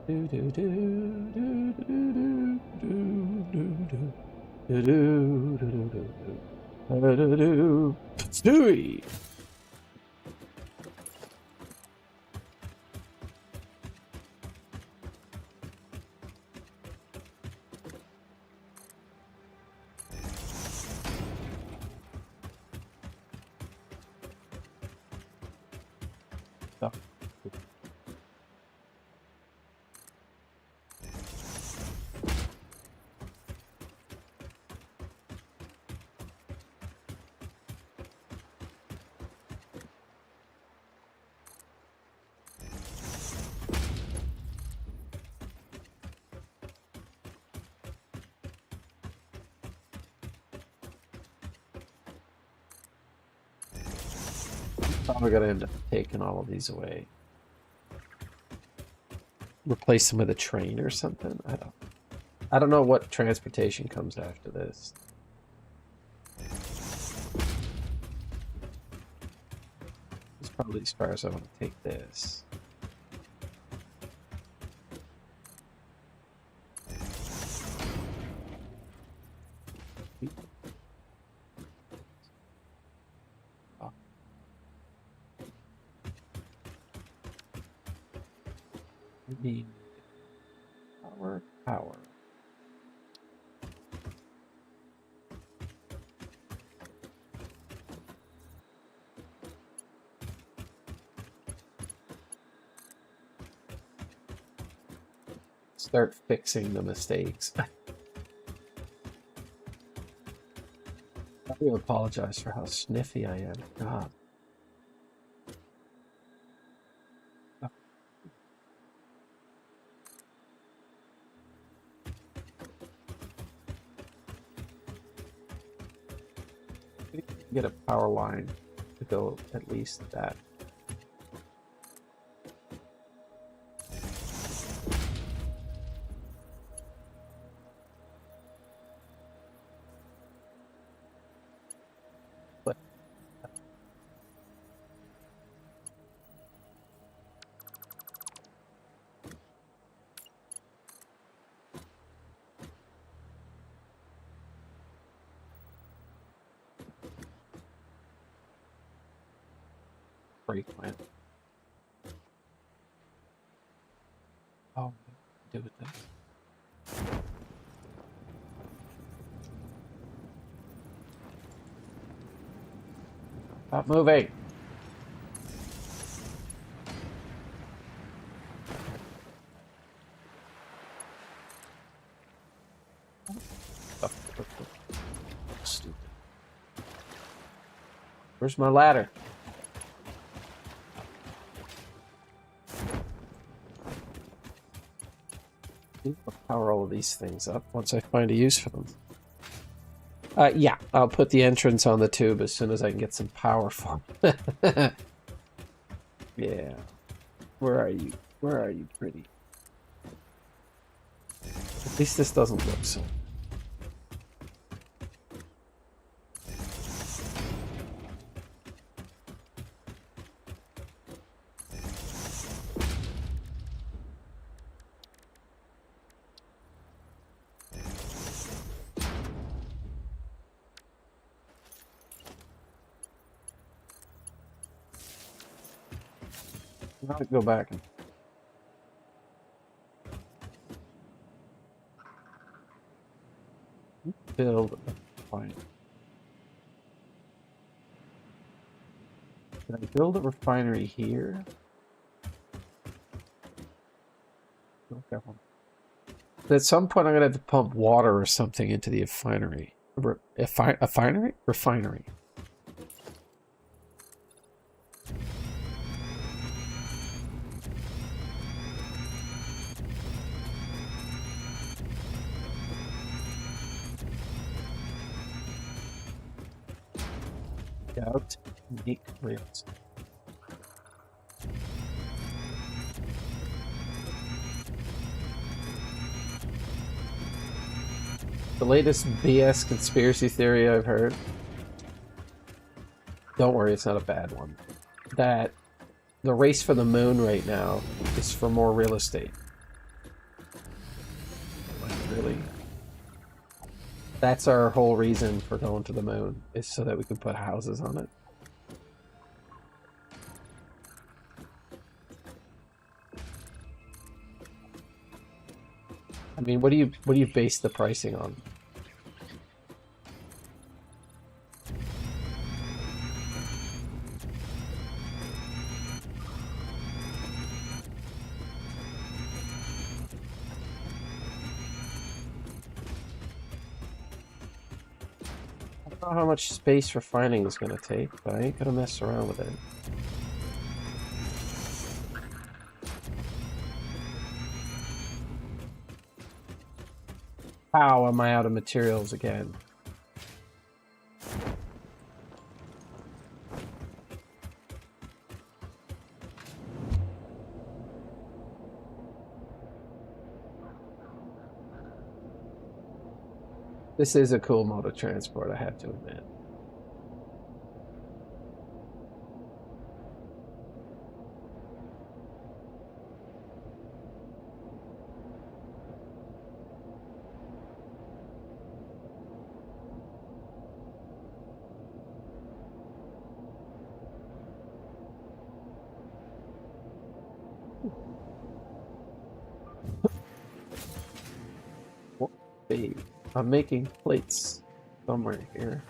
Do do do do do do do do do. Stewie. Oh. Probably gonna end up taking all of these away. Replace them with a train or something. I don't know what transportation comes after this. It's probably as far as I want to take this. Oh. I mean, power. Start fixing the mistakes. I do apologize for how sniffy I am. God. Get a power line to go at least that. But brake plant. Oh, do with this. Stop moving. Stupid. Where's my ladder? I'll power all of these things up once I find a use for them. Yeah, I'll put the entrance on the tube as soon as I can get some power for it. Yeah. Where are you? Where are you, pretty? At least this doesn't look so. I'll go back and build a refinery. Can I build a refinery here? At some point, I'm gonna have to pump water or something into the refinery. Refinery? Refinery. Out, make rails. The latest BS conspiracy theory I've heard. Don't worry, it's not a bad one. That the race for the moon right now is for more real estate. Like, really? That's our whole reason for going to the moon, is so that we can put houses on it. I mean, what do you base the pricing on? I don't know how much space refining is going to take, but I ain't going to mess around with it. How am I out of materials again? This is a cool mode of transport, I have to admit. What baby? I'm making plates somewhere here.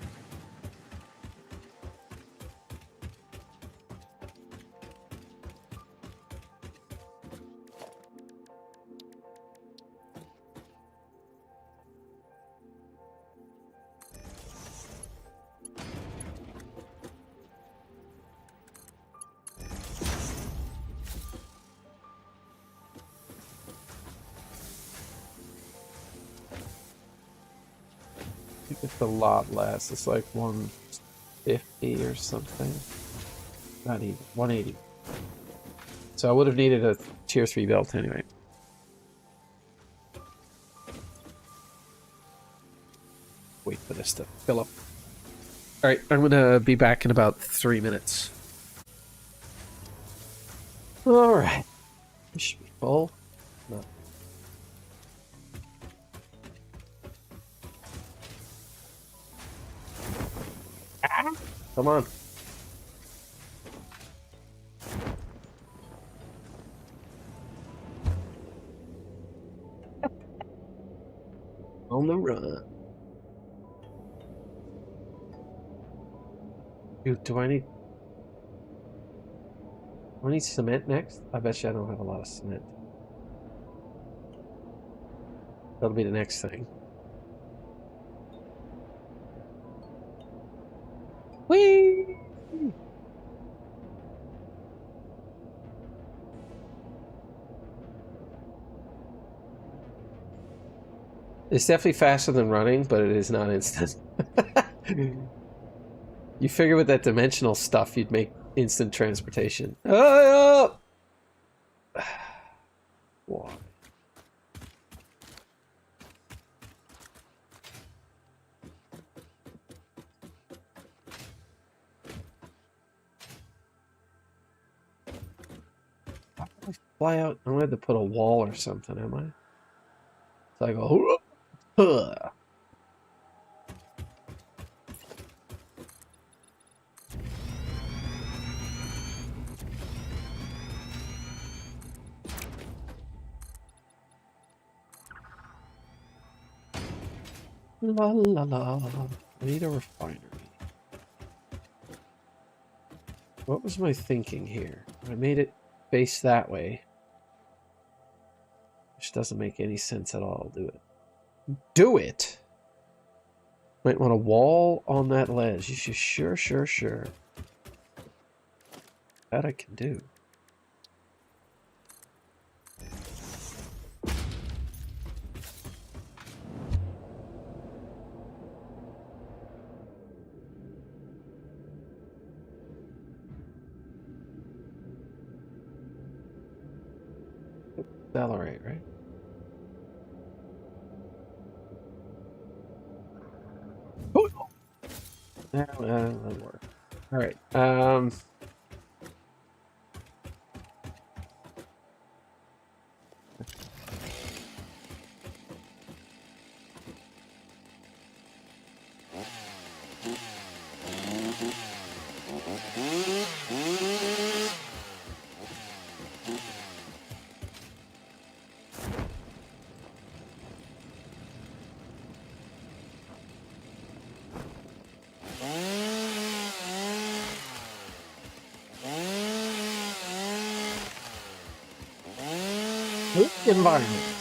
I think it's a lot less. It's like 150 or something. Not even 180. So I would have needed a tier 3 belt anyway. Wait for this to fill up. Alright, I'm gonna be back in about 3 minutes. Alright. This should be full. No. Ah, come on. On the run. Dude, do I need cement next? I bet you I don't have a lot of cement. That'll be the next thing. Whee! It's definitely faster than running, but it is not instant. You figure with that dimensional stuff, you'd make instant transportation. Oh! Why? How do I fly out? I'm gonna have to put a wall or something, am I? So I go. Huh. La la la. I need a refinery. What was my thinking here? I made it face that way. Which doesn't make any sense at all. Do it. Do it! Might want a wall on that ledge. You should sure. That I can do. Accelerate, right? Yeah, that'll work. All right. Environment.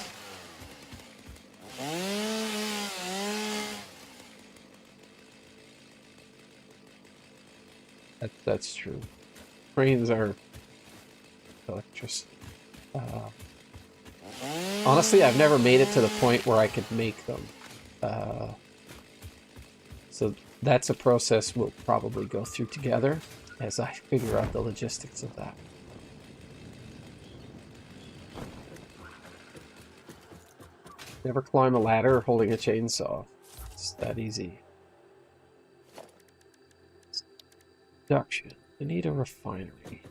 That's true. Trains are electricity. Honestly, I've never made it to the point where I could make them. So that's a process we'll probably go through together as I figure out the logistics of that. Never climb a ladder holding a chainsaw. It's that easy. Production. I need a refinery.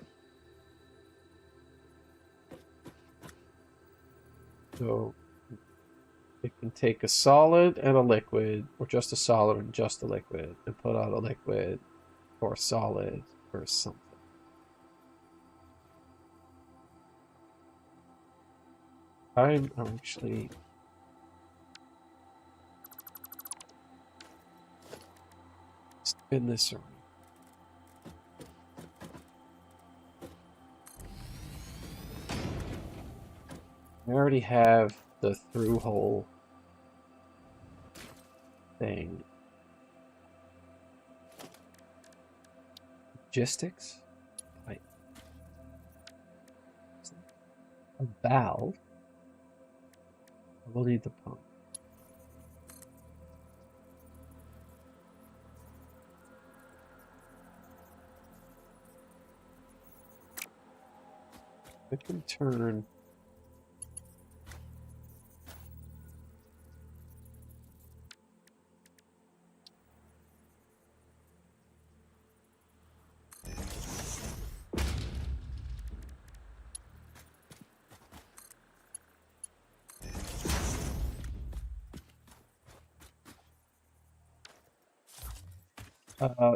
So it can take a solid and a liquid, or just a solid and just a liquid, and put out a liquid or a solid or something. I'm actually spin this around. I already have the through hole thing. Logistics? Like a valve. I will need the pump. I can turn.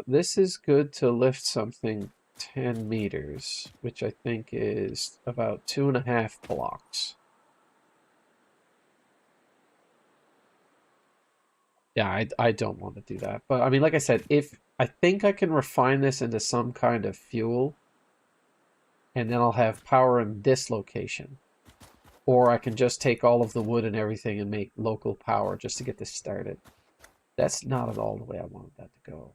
This is good to lift something 10 meters, which I think is about 2.5 blocks. Yeah, I don't want to do that. But I mean, like I said, if I think I can refine this into some kind of fuel, and then I'll have power in this location. Or I can just take all of the wood and everything and make local power just to get this started. That's not at all the way I wanted that to go.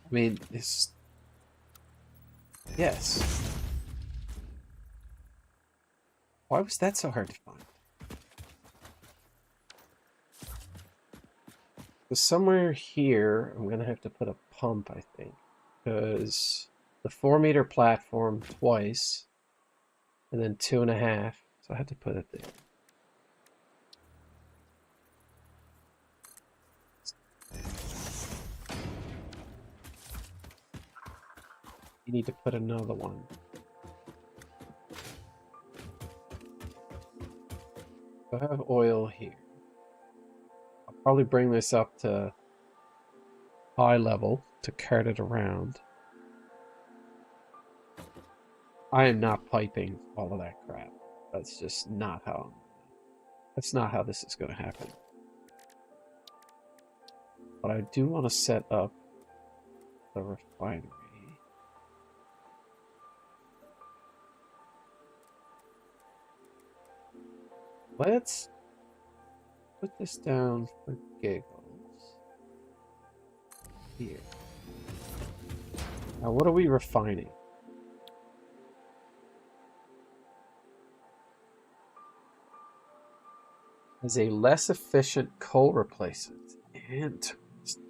I mean, it's... Yes. Why was that so hard to find? So somewhere here, I'm going to have to put a pump, I think. Because the 4-meter platform twice, and then 2.5. So I had to put it there. You need to put another one. I have oil here. I'll probably bring this up to high level to cart it around. I am not piping all of that crap. That's just not how... That's not how this is going to happen. But I do want to set up the refinery. Let's put this down for giggles. Here. Now, what are we refining? As a less efficient coal replacement. Interesting.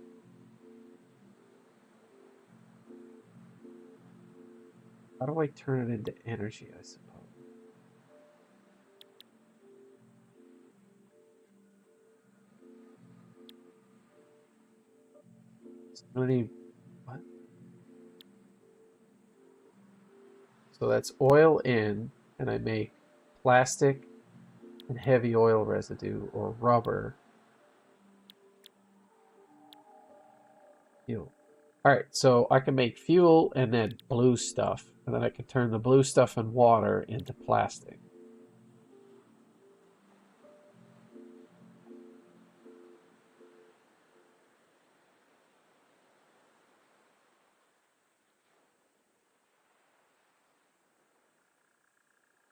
How do I turn it into energy, I suppose? What? So that's oil in, and I make plastic and heavy oil residue or rubber. Fuel. All right, so I can make fuel and then blue stuff, and then I can turn the blue stuff and water into plastic.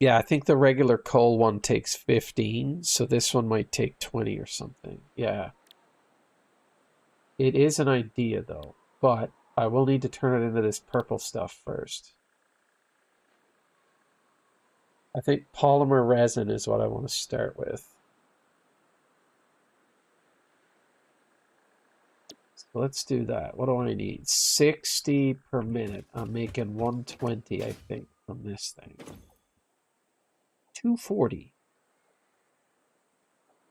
Yeah, I think the regular coal one takes 15, so this one might take 20 or something. Yeah. It is an idea, though, but I will need to turn it into this purple stuff first. I think polymer resin is what I want to start with. So let's do that. What do I need? 60 per minute. I'm making 120, I think, from this thing. 240.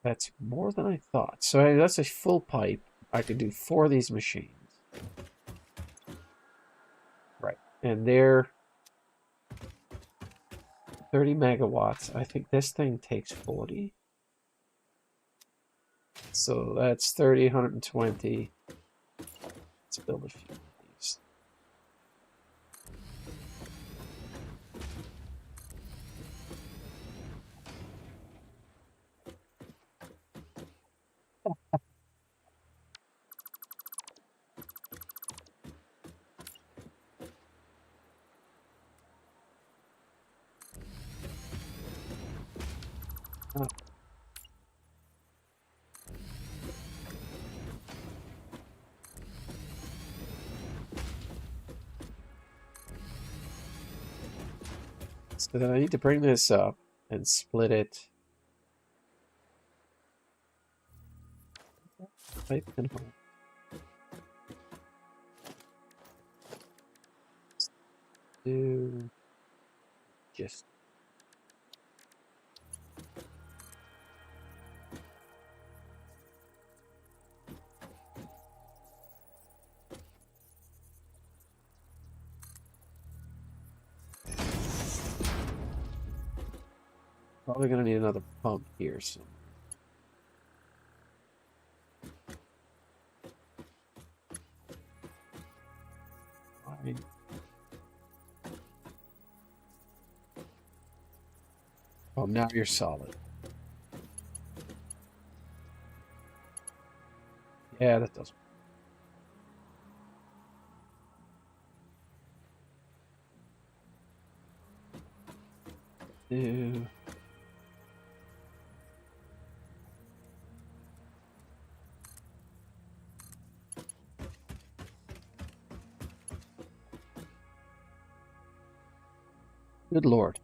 That's more than I thought. So that's a full pipe. I could do 4 of these machines. Right. And they're 30 megawatts. I think this thing takes 40. So that's 30, 120. Let's build a few of these. Oh. So then I need to bring this up and split it. Pipe and hole. Do just probably gonna need another pump here soon. Fine. Oh, now you're solid. Yeah, that does. Do good Lord.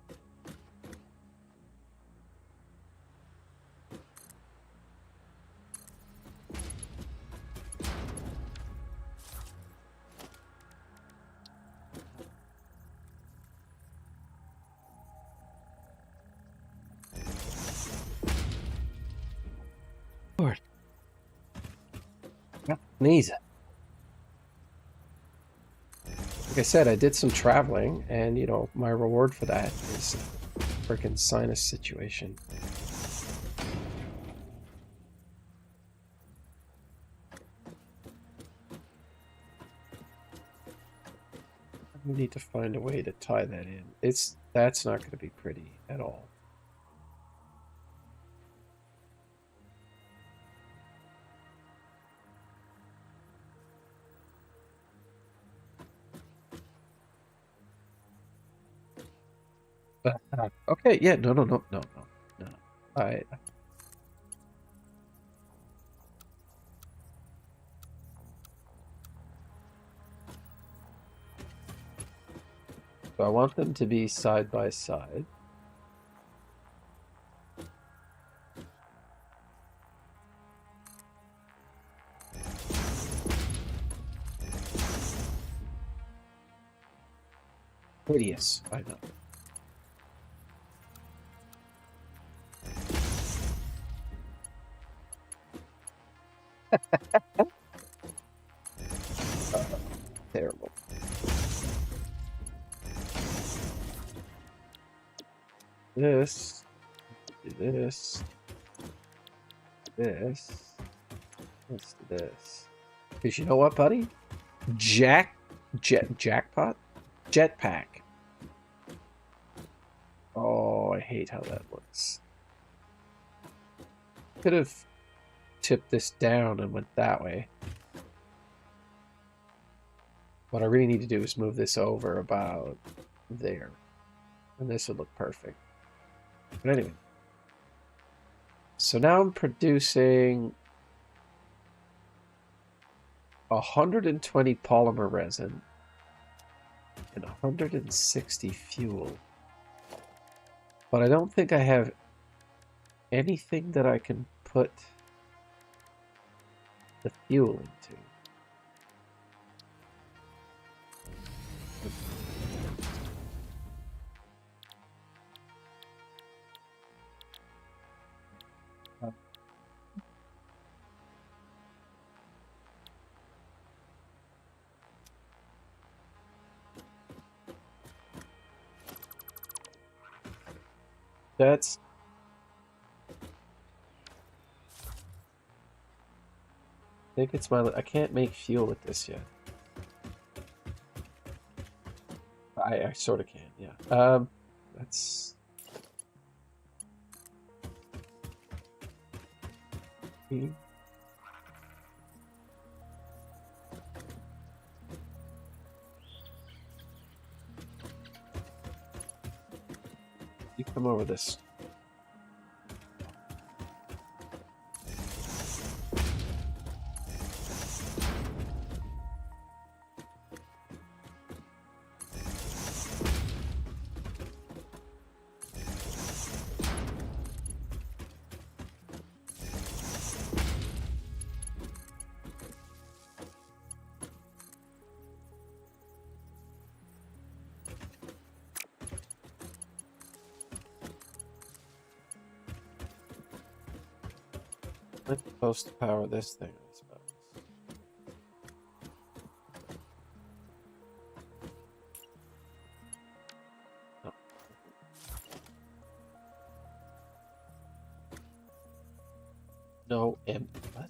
Lord. Yeah, easy. Like I said, I did some traveling, and you know, my reward for that is a freaking sinus situation. We need to find a way to tie that in. That's not going to be pretty at all. Okay, yeah, no. I So I want them to be side by side. Hideous, I know. Terrible. This do this. This. Let's do this. Because you know what, buddy? Jackpot? Jetpack. Oh, I hate how that looks. Could have tipped this down and went that way. What I really need to do is move this over about there. And this would look perfect. But anyway. So now I'm producing 120 polymer resin and 160 fuel. But I don't think I have anything that I can put the fuel into. That's... I think it's my... I can't make fuel with this yet. I sort of can, yeah. That's... You come over this. I'm supposed to power this thing, I suppose. No. No, what?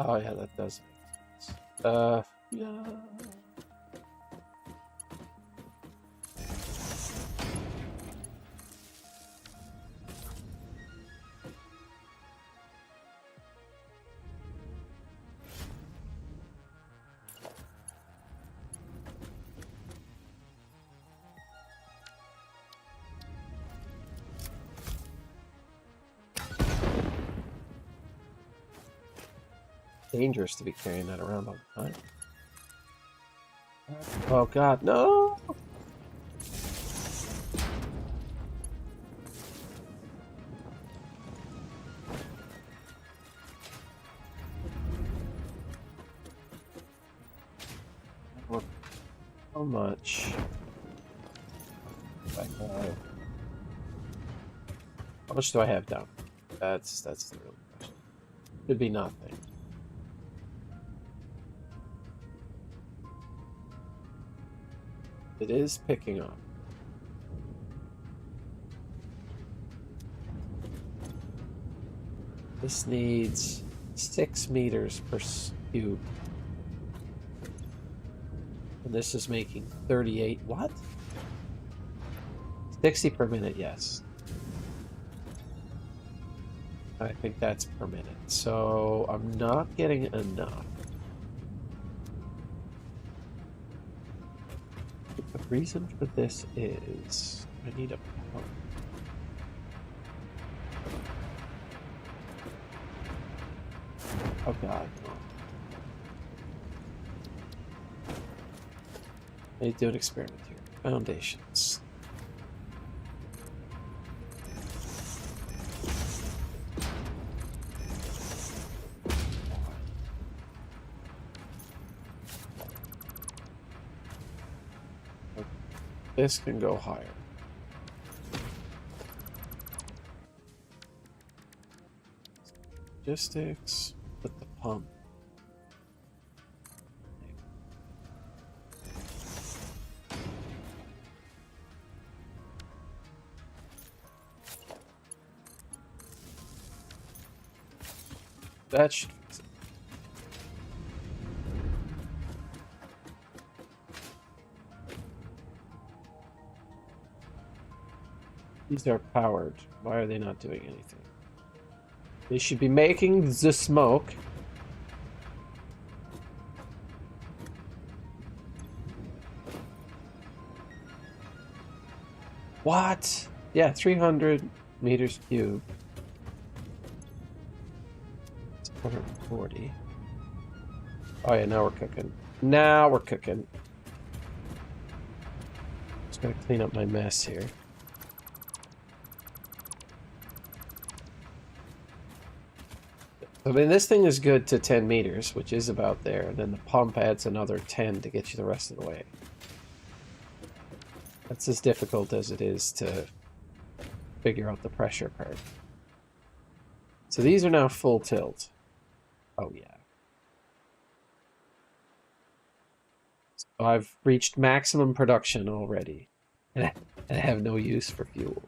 Oh yeah, that does make sense. Yeah. Dangerous to be carrying that around all the time. Oh god, no! How much? How much do I have down? That's the real question. Could be nothing. It is picking up. This needs 6 meters per cube. And this is making 38. What? 60 per minute, yes. I think that's per minute. So I'm not getting enough. The reason for this is I need a pump. Oh god. I need to do an experiment here. Foundations. This can go higher. Logistics, put the pump. That should fix it. These are powered. Why are they not doing anything? They should be making the smoke. What? Yeah, 300 meters cubed. It's 140. Oh yeah, now we're cooking. Now we're cooking. Just gotta clean up my mess here. I mean, this thing is good to 10 meters, which is about there, and then the pump adds another 10 to get you the rest of the way. That's as difficult as it is to figure out the pressure part. So these are now full tilt. Oh yeah. So I've reached maximum production already, and I have no use for fuel.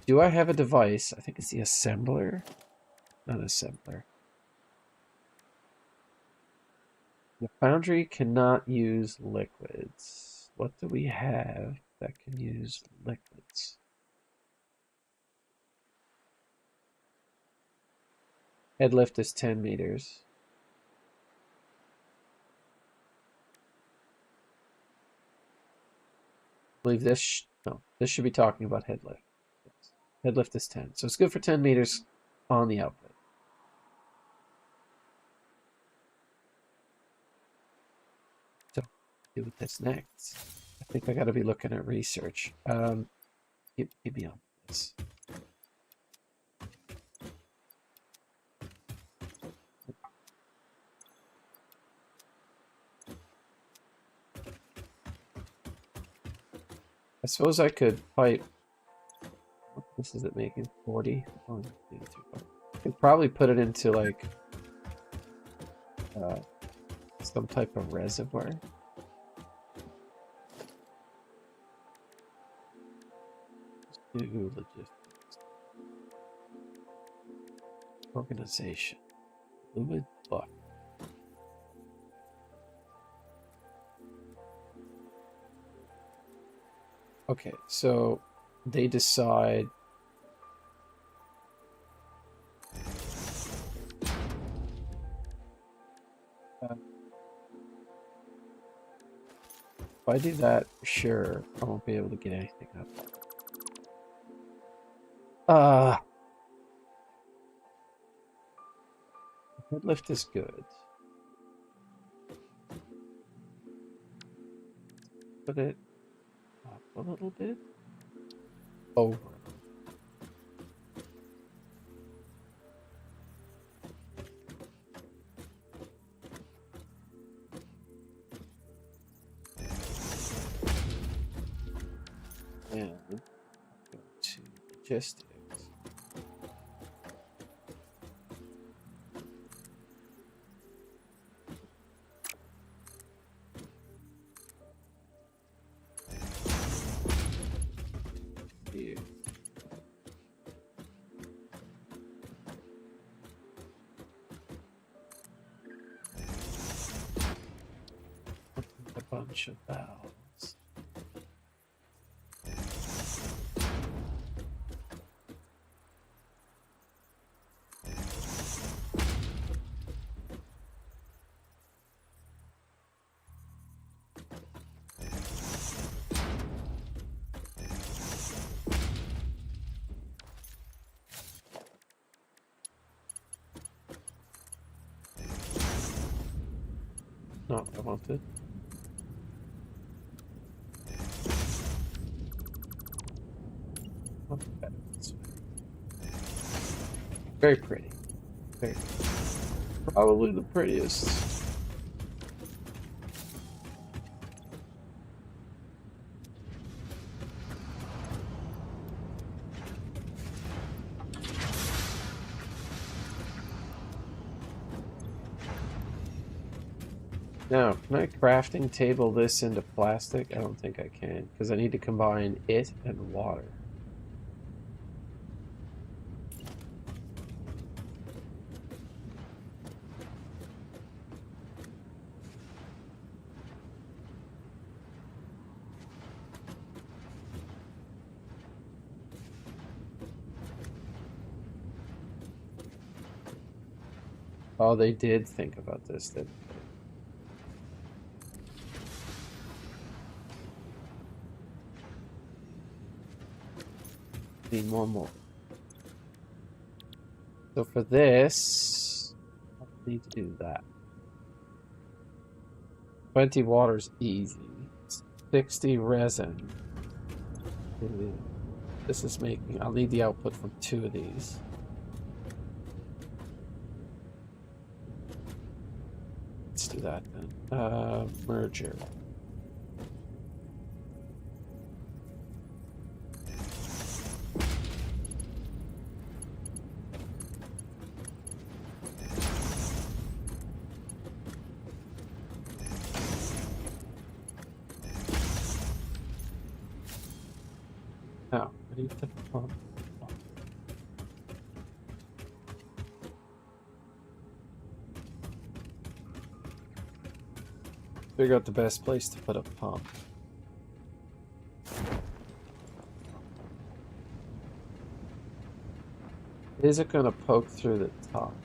Do I have a device? I think it's the assembler. Not assembler. The foundry cannot use liquids. What do we have that can use liquids? Head lift is 10 meters. I believe this, no, this should be talking about head lift. Yes. Head lift is 10. So it's good for 10 meters on the output. So do with this next. I think I got to be looking at research. Give me on this. I suppose I could pipe. This is it making 40. 1, 2, 3, 4. I could probably put it into like some type of reservoir. Let's do logistics. Organization. Fluid block. Okay, so they decide. If I do that, sure, I won't be able to get anything up. Head lift is good. Put it up a little bit. Over. And go to logistics. Here. A bunch of valves. Not what I wanted. Very pretty. Very pretty. Probably the prettiest. Now, can I crafting table this into plastic? I don't think I can, because I need to combine it and water. Oh, they did think about this, didn't they? Need more. So for this, I need to do that. 20 water's easy. 60 resin. This is making... I'll need the output from 2 of these. Let's do that then. Merger. Now, I need to pump. Figure out the best place to put a pump. Is it going to poke through the top?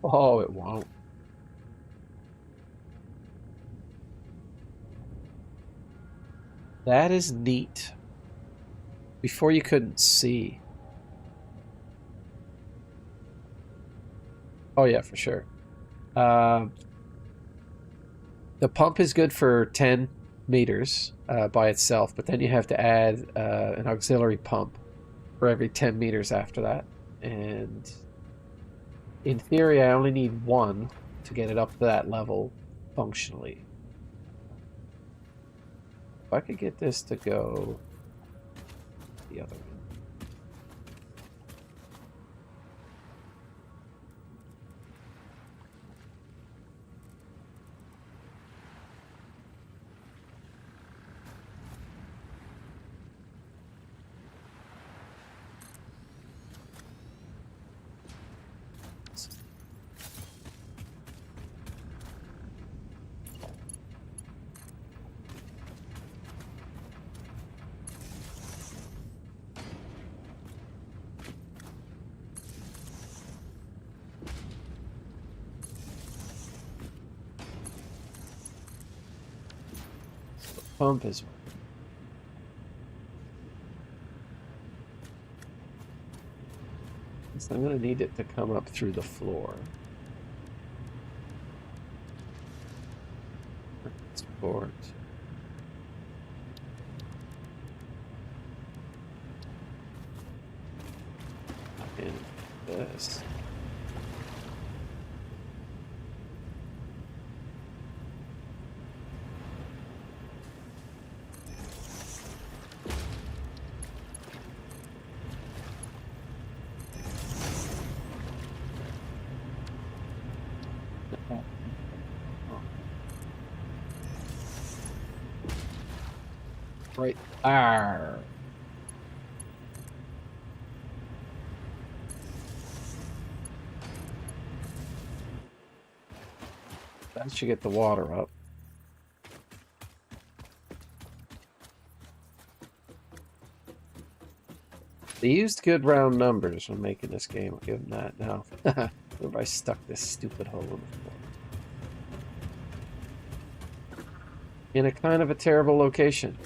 Oh, it won't. That is neat. Before you couldn't see. Oh yeah, for sure. The pump is good for 10 meters by itself, but then you have to add an auxiliary pump for every 10 meters after that. And in theory, I only need 1 to get it up to that level functionally. If I could get this to go the other way. Pump is so I'm going to need it to come up through the floor. Support. And this. Right there. That should get the water up. They used good round numbers when making this game. I'll give them that now. Where have I stuck this stupid hole in the floor? In a kind of a terrible location.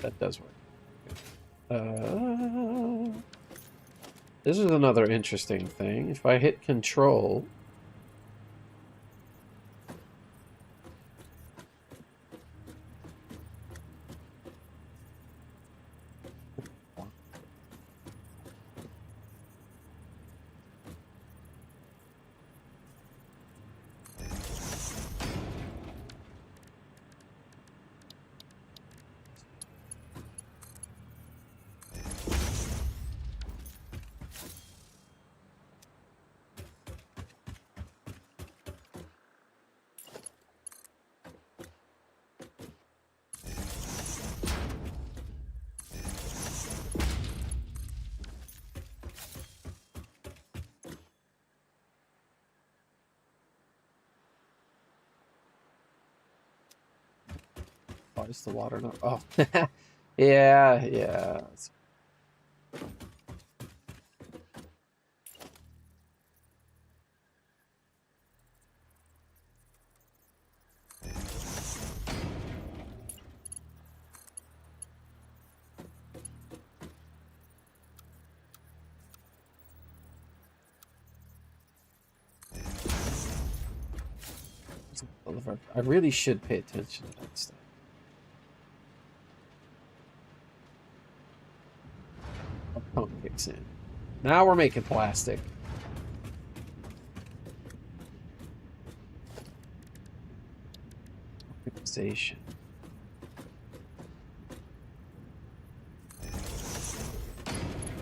That does work. This is another interesting thing. If I hit control, is the water not? Oh, yeah, yeah. I really should pay attention to that stuff. A pump kicks in. Now we're making plastic. Optimization.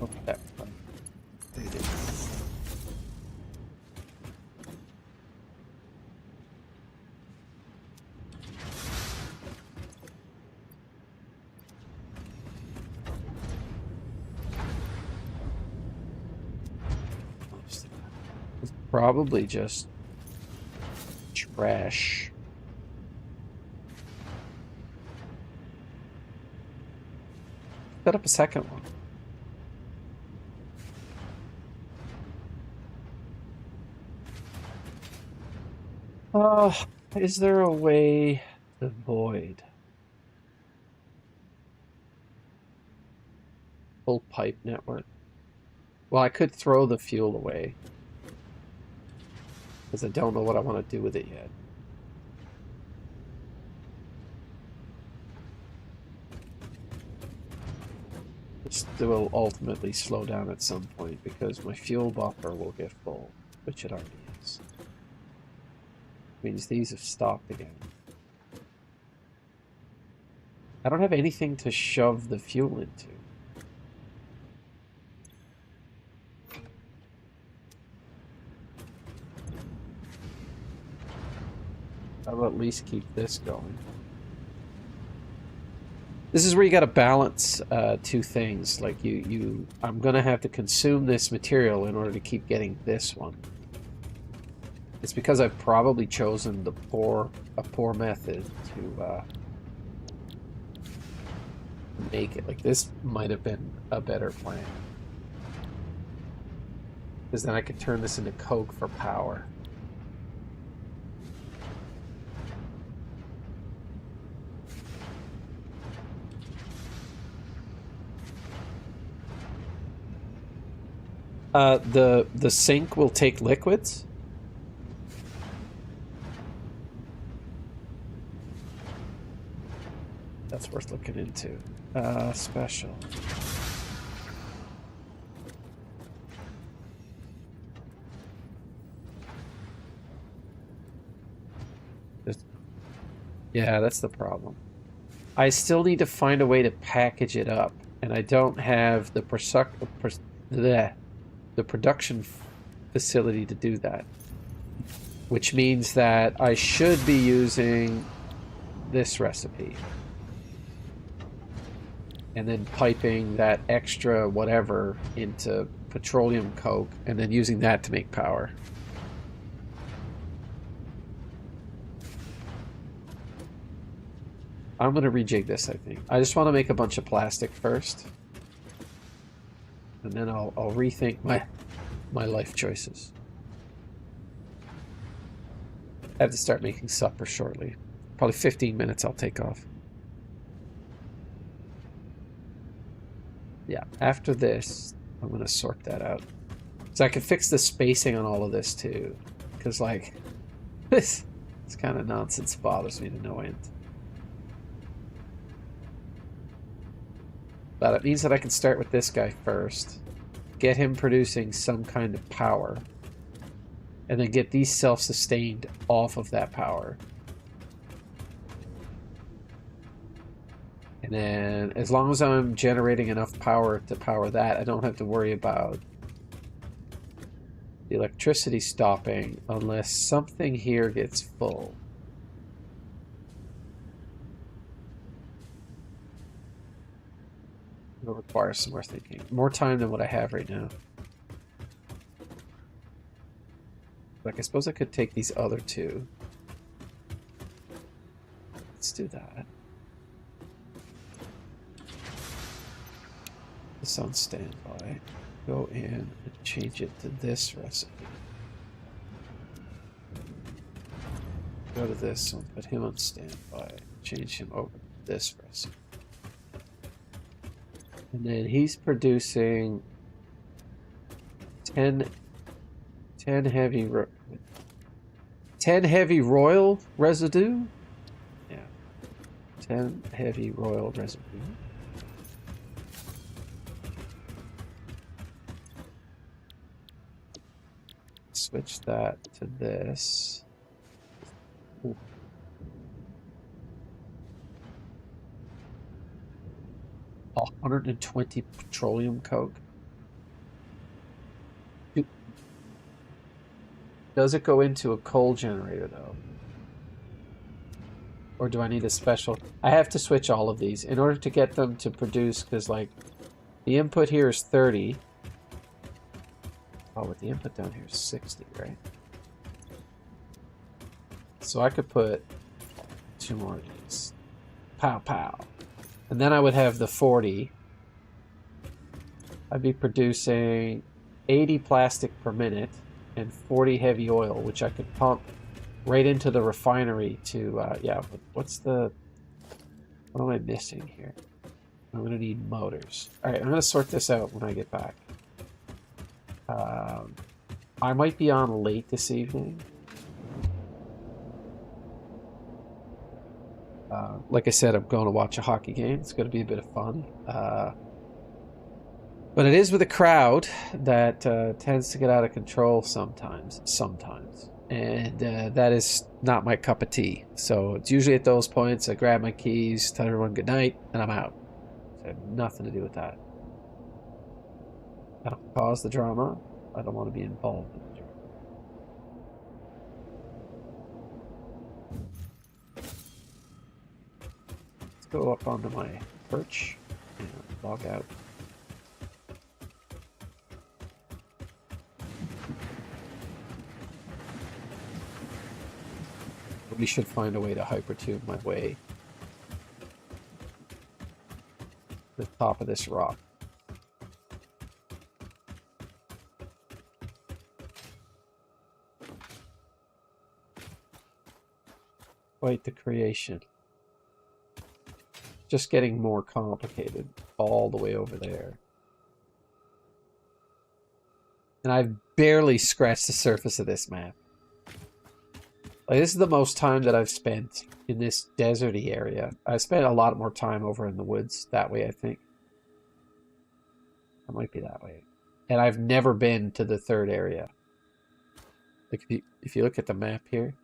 Oh, that. It's probably just trash. Set up a second one. Is there a way to void? Full pipe network. Well, I could throw the fuel away. Because I don't know what I want to do with it yet. This will ultimately slow down at some point because my fuel buffer will get full, which it already is. Means these have stopped again. I don't have anything to shove the fuel into. I'll at least keep this going. This is where you got to balance two things. Like I'm gonna have to consume this material in order to keep getting this one. It's because I've probably chosen a poor method to make it. Like this might have been a better plan, because then I could turn this into coke for power. The sink will take liquids. That's worth looking into. Special. Yeah, that's the problem. I still need to find a way to package it up, and I don't have the production facility to do that. Which means that I should be using this recipe. And then piping that extra whatever into petroleum coke, and then using that to make power. I'm going to rejig this, I think. I just want to make a bunch of plastic first. And then I'll rethink my life choices. I have to start making supper shortly. Probably 15 minutes I'll take off. Yeah, after this, I'm going to sort that out. So I can fix the spacing on all of this too. Because, like, this kind of nonsense bothers me to no end. But it means that I can start with this guy first. Get him producing some kind of power. And then get these self-sustained off of that power. And then, as long as I'm generating enough power to power that, I don't have to worry about the electricity stopping unless something here gets full. It'll require some more thinking. More time than what I have right now. Like, I suppose I could take these other two. Let's do that. this on standby. Go in and change it to this recipe. Go to this one, put him on standby. Change him over to this recipe. And then he's producing 10 heavy 10 heavy royal residue? Yeah. 10 heavy royal residue. Switch that to this. Ooh. 120 petroleum coke. Does it go into a coal generator though? Or do I need a special? I have to switch all of these in order to get them to produce, because like the input here is 30. Oh, but the input down here is 60, right? So I could put 2 more of these. Pow, pow. And then I would have the 40. I'd be producing 80 plastic per minute and 40 heavy oil, which I could pump right into the refinery to, yeah, but what am I missing here? I'm going to need motors. All right, I'm going to sort this out when I get back. I might be on late this evening. Like I said, I'm going to watch a hockey game. It's going to be a bit of fun. But it is with a crowd that tends to get out of control sometimes. And that is not my cup of tea. So it's usually at those points I grab my keys, tell everyone good night, and I'm out. So I have nothing to do with that. I don't cause the drama. I don't want to be involved in the drama. Let's go up onto my perch and log out. We should find a way to hypertube my way to the top of this rock. Quite the creation. Just getting more complicated all the way over there. And I've barely scratched the surface of this map. Like, this is the most time that I've spent in this deserty area. I spent a lot more time over in the woods that way, I think. It might be that way. And I've never been to the third area. Like, if you look at the map here.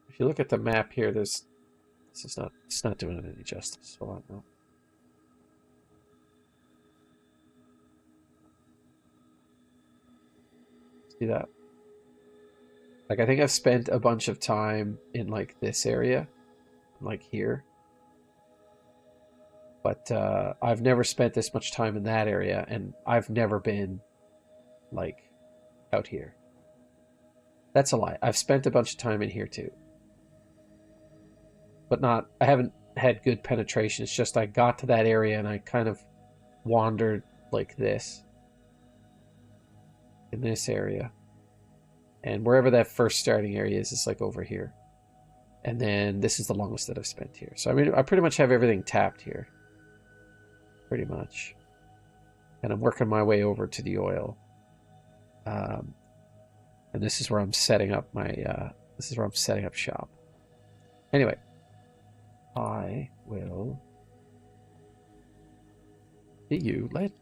If you look at the map here, it's not doing it any justice. Hold on, no. See that? Like, I think I've spent a bunch of time in like this area, like here. But I've never spent this much time in that area, and I've never been like out here. That's a lie. I've spent a bunch of time in here too. But I haven't had good penetration. It's just I got to that area and I kind of wandered like this. In this area. And wherever that first starting area is, it's like over here. And then this is the longest that I've spent here. So I mean, I pretty much have everything tapped here. Pretty much. And I'm working my way over to the oil. And this is where I'm setting up my, this is where I'm setting up shop. Anyway. I will see you later.